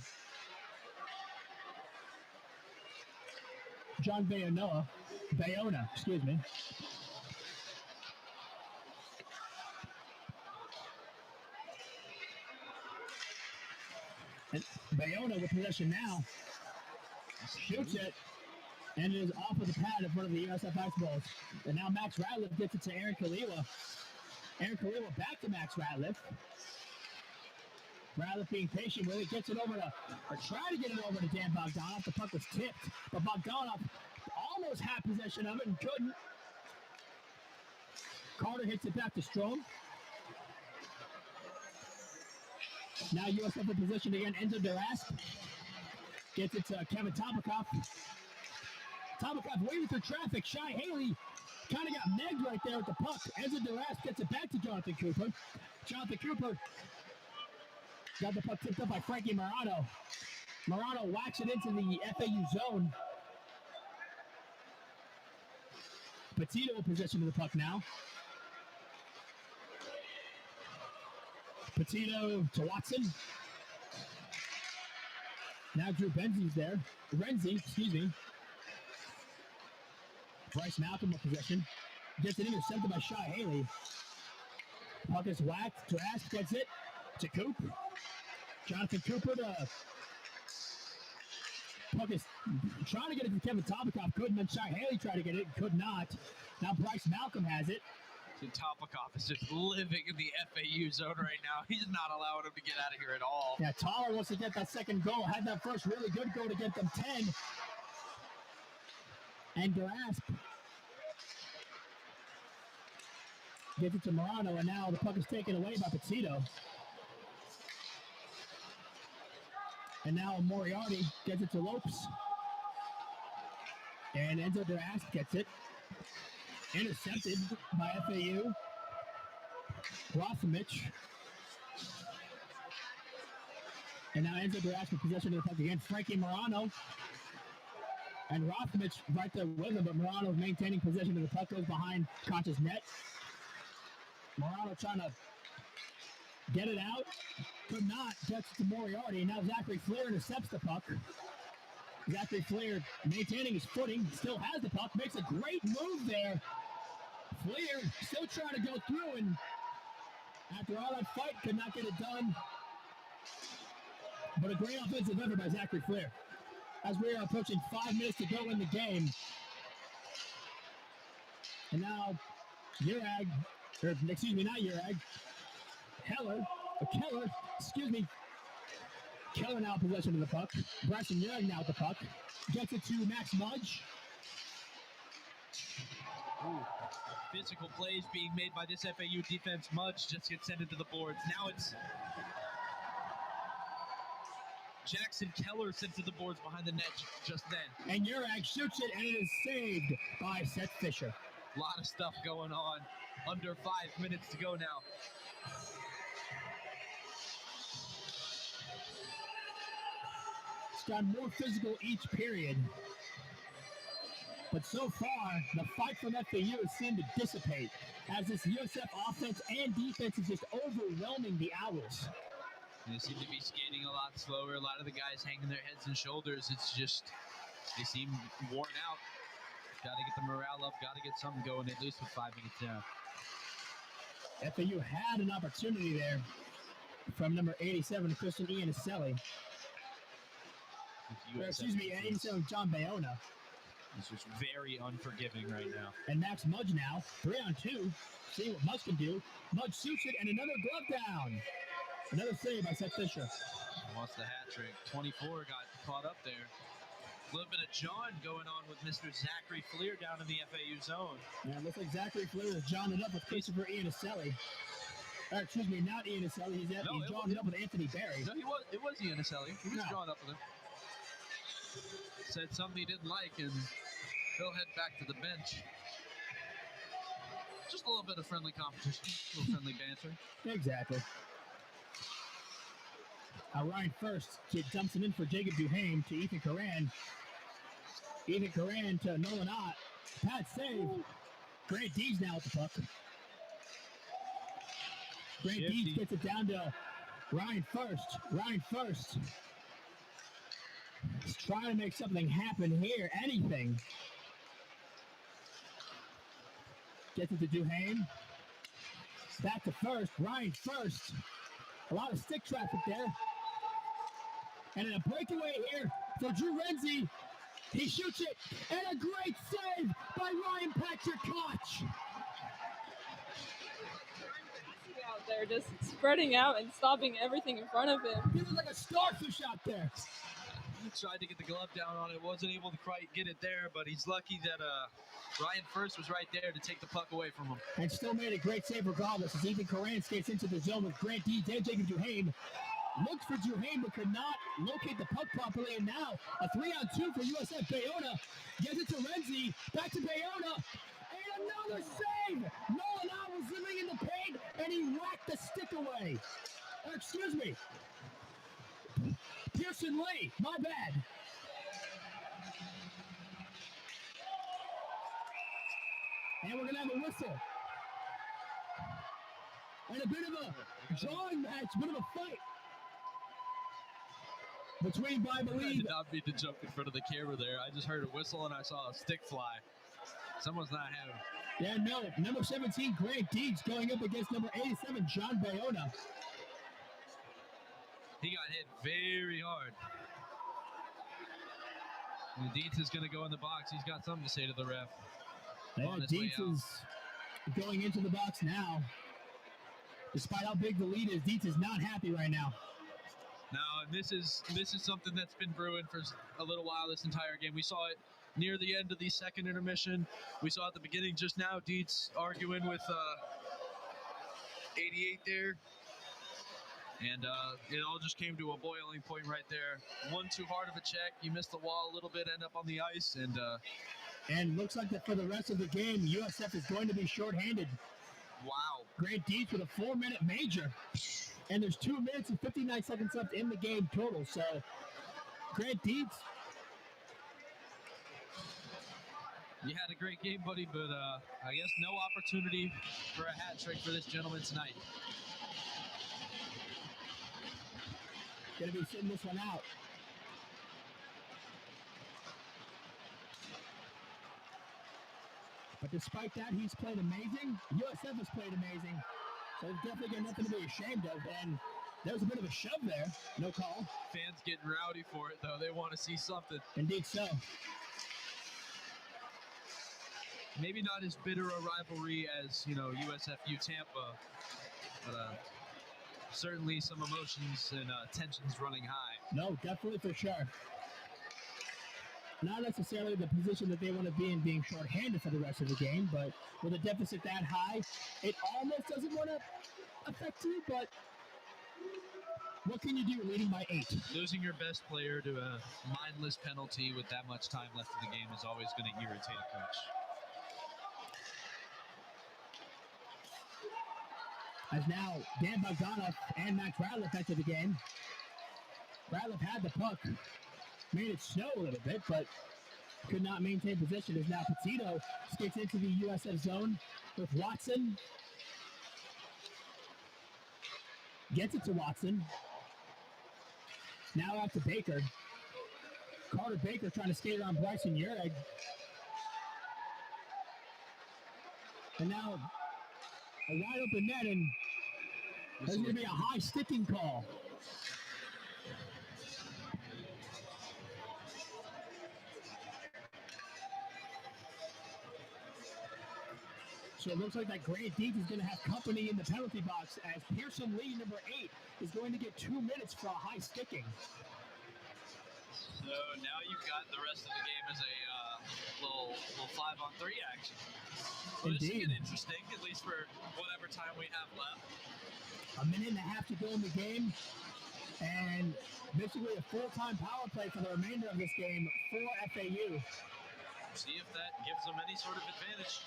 John Bayona, excuse me. And Bayona with possession now. Shoots it. And it is off of the pad in front of the USF Expos. And now Max Ratliff gets it to Aaron Kaliwa. Aaron Kaliwa back to Max Ratliff. Ratliff being patient with it. Gets it over to, or trying to get it over to Dan Bogdanov. The puck was tipped. But Bogdanov almost had possession of it and couldn't. Carter hits it back to Strom. Now USF in position again. Enzo Durasp gets it to Kevin Topikoff. Topikoff waiting for traffic. Shy Haley kind of got megged right there with the puck. Enzo Durasp gets it back to Jonathan Cooper. Jonathan Cooper got the puck tipped up by Frankie Morano. Morano whacks it into the FAU zone. Petito in possession of the puck now. Petito to Watson. Now Drew Renzi's there. Renzi, excuse me. Bryce Malcolm in possession. Gets it intercepted by Shy Haley. Puck is whacked. Drask gets it to Coop. Jonathan Cooper to... Puck is trying to get it to Kevin Topikoff. Couldn't. Then Shy Haley tried to get it. Could not. Now Bryce Malcolm has it. Topikoff is just living in the FAU zone right now. He's not allowing him to get out of here at all. Yeah, Toller wants to get that second goal. Had that first really good goal to get them 10. And Durasp gets it to Morano, and now the puck is taken away by Petito. And now Moriarty gets it to Lopes. And Enzo Durasp gets it. Intercepted by FAU. Rothamich. And now Enzo Durasp in possession of the puck again. Frankie Morano. And Rothamich right there with him, but Morano maintaining possession of the puck, goes behind Concha's net. Morano trying to get it out. Could not. Gets it to Moriarty. And now Zachary Fleer intercepts the puck. Zachary Fleer maintaining his footing. Still has the puck. Makes a great move there. Fleer still trying to go through, and after all that fight, could not get it done. But a great offensive effort by Zachary Fleer. As we are approaching 5 minutes to go in the game. And now, Urag, or excuse me, not Urag, Keller, Keller now in possession of the puck. Bryson Urag now with the puck. Gets it to Max Mudge. Ooh. Physical plays being made by this FAU defense. Mudge just gets sent into the boards. Now it's Jackson Keller sent to the boards behind the net just then. And Urag shoots it, and it is saved by Seth Fisher. A lot of stuff going on. Under 5 minutes to go now. It's gotten more physical each period. But so far, the fight from FAU has seemed to dissipate as this USF offense and defense is just overwhelming the Owls. They seem to be skating a lot slower. A lot of the guys hanging their heads and shoulders. It's just, they seem worn out. Got to get the morale up. Got to get something going at least with 5 minutes down. FAU had an opportunity there from number 87, Christian Iannicelli. Excuse me, 87, John Bayona. It's just very unforgiving right now. And Max Mudge now, 3-on-2. Seeing what Mudge can do. Mudge shoots it, and another glove down. Another save by Seth Fisher. Wants the hat trick. 24 got caught up there. A little bit of John going on with Mr. Zachary Fleer down in the FAU zone. Yeah, it looks like Zachary Fleer is John it up with Christopher Iannicelli. Excuse me, not Iannicelli. He's John it up with Anthony Berry. No, it was Iannicelli. He was drawn up with him. Said something he didn't like, and he'll head back to the bench. Just a little bit of friendly competition, a little friendly banter. Exactly. Ryan first dumps it in for Jacob Duhame to Ethan Coran. Ethan Coran to Nolan Ott. Pat save. Grant Deeds now with the puck. Grant Deeds gets it down to Ryan first. Ryan first. He's trying to make something happen here. Anything. Gets it to Duhame. Back to first. Ryan first. A lot of stick traffic there. And in a breakaway here for Drew Renzi. He shoots it. And a great save by Ryan Patrick Koch. Out there, just spreading out and stopping everything in front of him. He was like a starfish out there. Tried to get the glove down on it, wasn't able to quite get it there, but he's lucky that Ryan First was right there to take the puck away from him. And still made a great save regardless as Ethan Coran skates into the zone with Grant Deeds and Jacob Duhame. Looks for Duhame but could not locate the puck properly, and now a 3-on-2 for USF. Bayona gets it to Renzi, back to Bayona, and another save! Nolan Ott was living in the paint, and he whacked the stick away. Excuse me. Pearson Lee, my bad. And we're going to have a whistle. And a bit of a drawing match, a bit of a fight. Between, I believe... I did not mean to jump in front of the camera there. I just heard a whistle and I saw a stick fly. Someone's not having it. Yeah, no. Number 17, Grant Deeds, going up against number 87, John Bayona. He got hit very hard. And Dietz is going to go in the box. He's got something to say to the ref. Yeah, Dietz is going into the box now. Despite how big the lead is, Dietz is not happy right now. No, and this is something that's been brewing for a little while this entire game. We saw it near the end of the second intermission. We saw at the beginning just now, Dietz arguing with 88 there. And it all just came to a boiling point right there. One too hard of a check. You missed the wall a little bit, end up on the ice. And looks like that for the rest of the game, USF is going to be shorthanded. Wow. Grant Deeds with a 4-minute major. And there's 2 minutes and 59 seconds left in the game total. So, Grant Deeds. You had a great game, buddy, but I guess no opportunity for a hat trick for this gentleman tonight. Going to be sitting this one out. But despite that, he's played amazing. USF has played amazing. So he's definitely got nothing to be ashamed of. And there was a bit of a shove there. No call. Fans getting rowdy for it, though. They want to see something. Indeed so. Maybe not as bitter a rivalry as, USF-U Tampa. But certainly some emotions and tensions running high. No, definitely for sure. Not necessarily the position that they want to be in, being shorthanded for the rest of the game, but with a deficit that high, it almost doesn't want to affect you, but what can you do leading by 8? Losing your best player to a mindless penalty with that much time left in the game is always going to irritate a coach. As now Dan Bogdanoff and Max Radliff enter the game. Radliff had the puck. made it snow a little bit, but could not maintain possession as now Petito skates into the USF zone with Watson. Gets it to Watson. Now out to Baker. Carter Baker trying to skate around Bryson Ureg. And now a wide open net, and there's going to be a high sticking call. So it looks like that Grant Deeds is going to have company in the penalty box as Pearson Lee, number 8, is going to get 2 minutes for a high sticking. So now you've got the rest of the game as a little 5-on-3 action. So this is getting interesting, at least for whatever time we have left. A minute and a half to go in the game, and basically a full-time power play for the remainder of this game for FAU. See if that gives them any sort of advantage.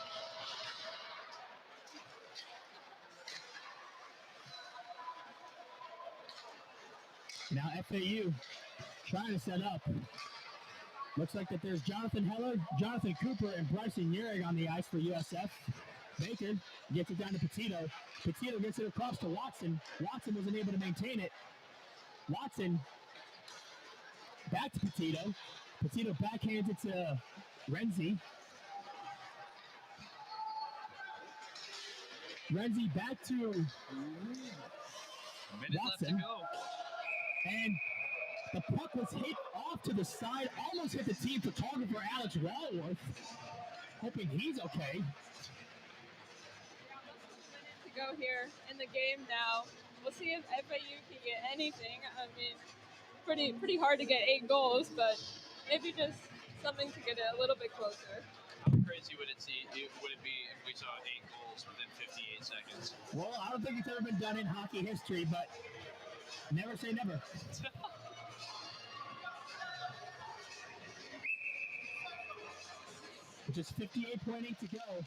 Now FAU trying to set up. Looks like that there's Jonathan Heller, Jonathan Cooper, and Bryson Ureg on the ice for USF. Baker gets it down to Petito. Petito gets it across to Watson. Watson wasn't able to maintain it. Watson back to Petito. Petito backhands it to Renzi. Renzi back to Minute left to Watson. go. And the puck was hit off to the side, almost hit the team photographer Alex Walworth. Hoping he's okay. To go here in the game now. We'll see if FAU can get anything. I mean, pretty hard to get 8 goals, but maybe just something to get it a little bit closer. How crazy would it be if we saw 8 goals within 58 seconds? Well, I don't think it's ever been done in hockey history, but never say never. With just 58.8 to go,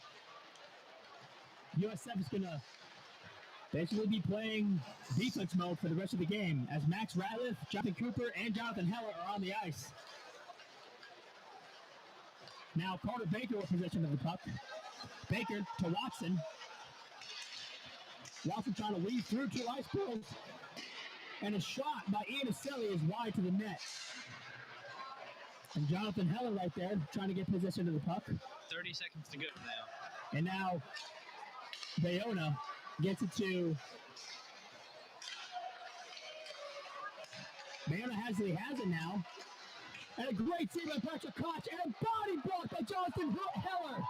USF is going to basically be playing defense mode for the rest of the game as Max Ratliff, Jonathan Cooper, and Jonathan Heller are on the ice. Now Carter Baker with possession of the puck. Baker to Watson. Watson trying to weave through 2 ice balls. And a shot by Ian Aselli is wide to the net. And Jonathan Heller right there trying to get possession of the puck. 30 seconds to go now. And now Bayona gets it to Bayona has it now. And a great save by Patrick Koch and a body block by Jonathan Heller.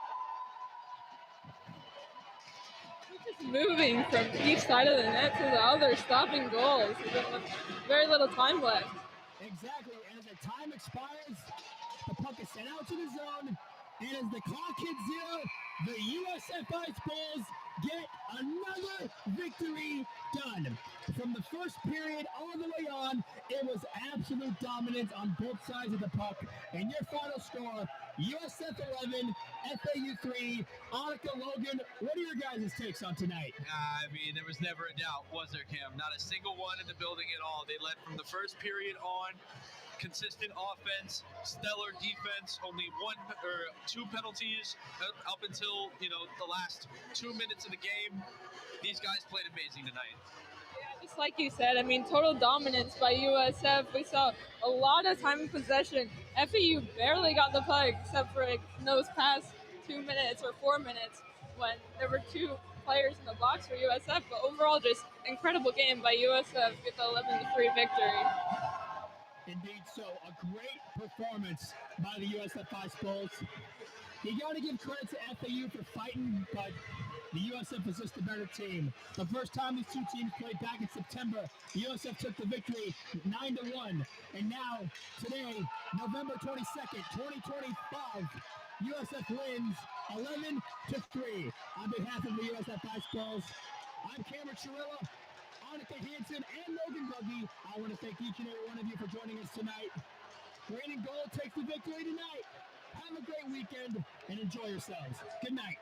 Just moving from each side of the net to the other, stopping goals. With very little time left. Exactly, and as the time expires, the puck is sent out to the zone, and as the clock hits 0, the USF Ice Bulls get another victory done. From the first period all the way on, it was absolute dominance on both sides of the puck, and your final score, USF 11, FAU 3. Annika, Logan, what are your guys' takes on tonight? I mean, there was never a doubt, was there, Cam? Not a single one in the building at all. They led from the first period on. Consistent offense, stellar defense, only 1 or 2 penalties up until, the last 2 minutes of the game. These guys played amazing tonight. Yeah, just like you said, I mean, total dominance by USF. We saw a lot of time in possession. FAU barely got the puck except for those past 2 minutes or 4 minutes when there were 2 players in the box for USF. But overall, just incredible game by USF with the 11-3 victory. Indeed so. A great performance by the USF Ice Bulls. You got to give credit to FAU for fighting, but the USF is just a better team. The first time these 2 teams played back in September, the USF took the victory 9-1. And now, today, November 22nd, 2025, USF wins 11-3. On behalf of the USF Ice Bulls, I'm Cameron Chirilla, Annika Hansen, and Logan Buggy. I want to thank each and every one of you for joining us tonight. Green and Gold takes the victory tonight. Have a great weekend and enjoy yourselves. Good night.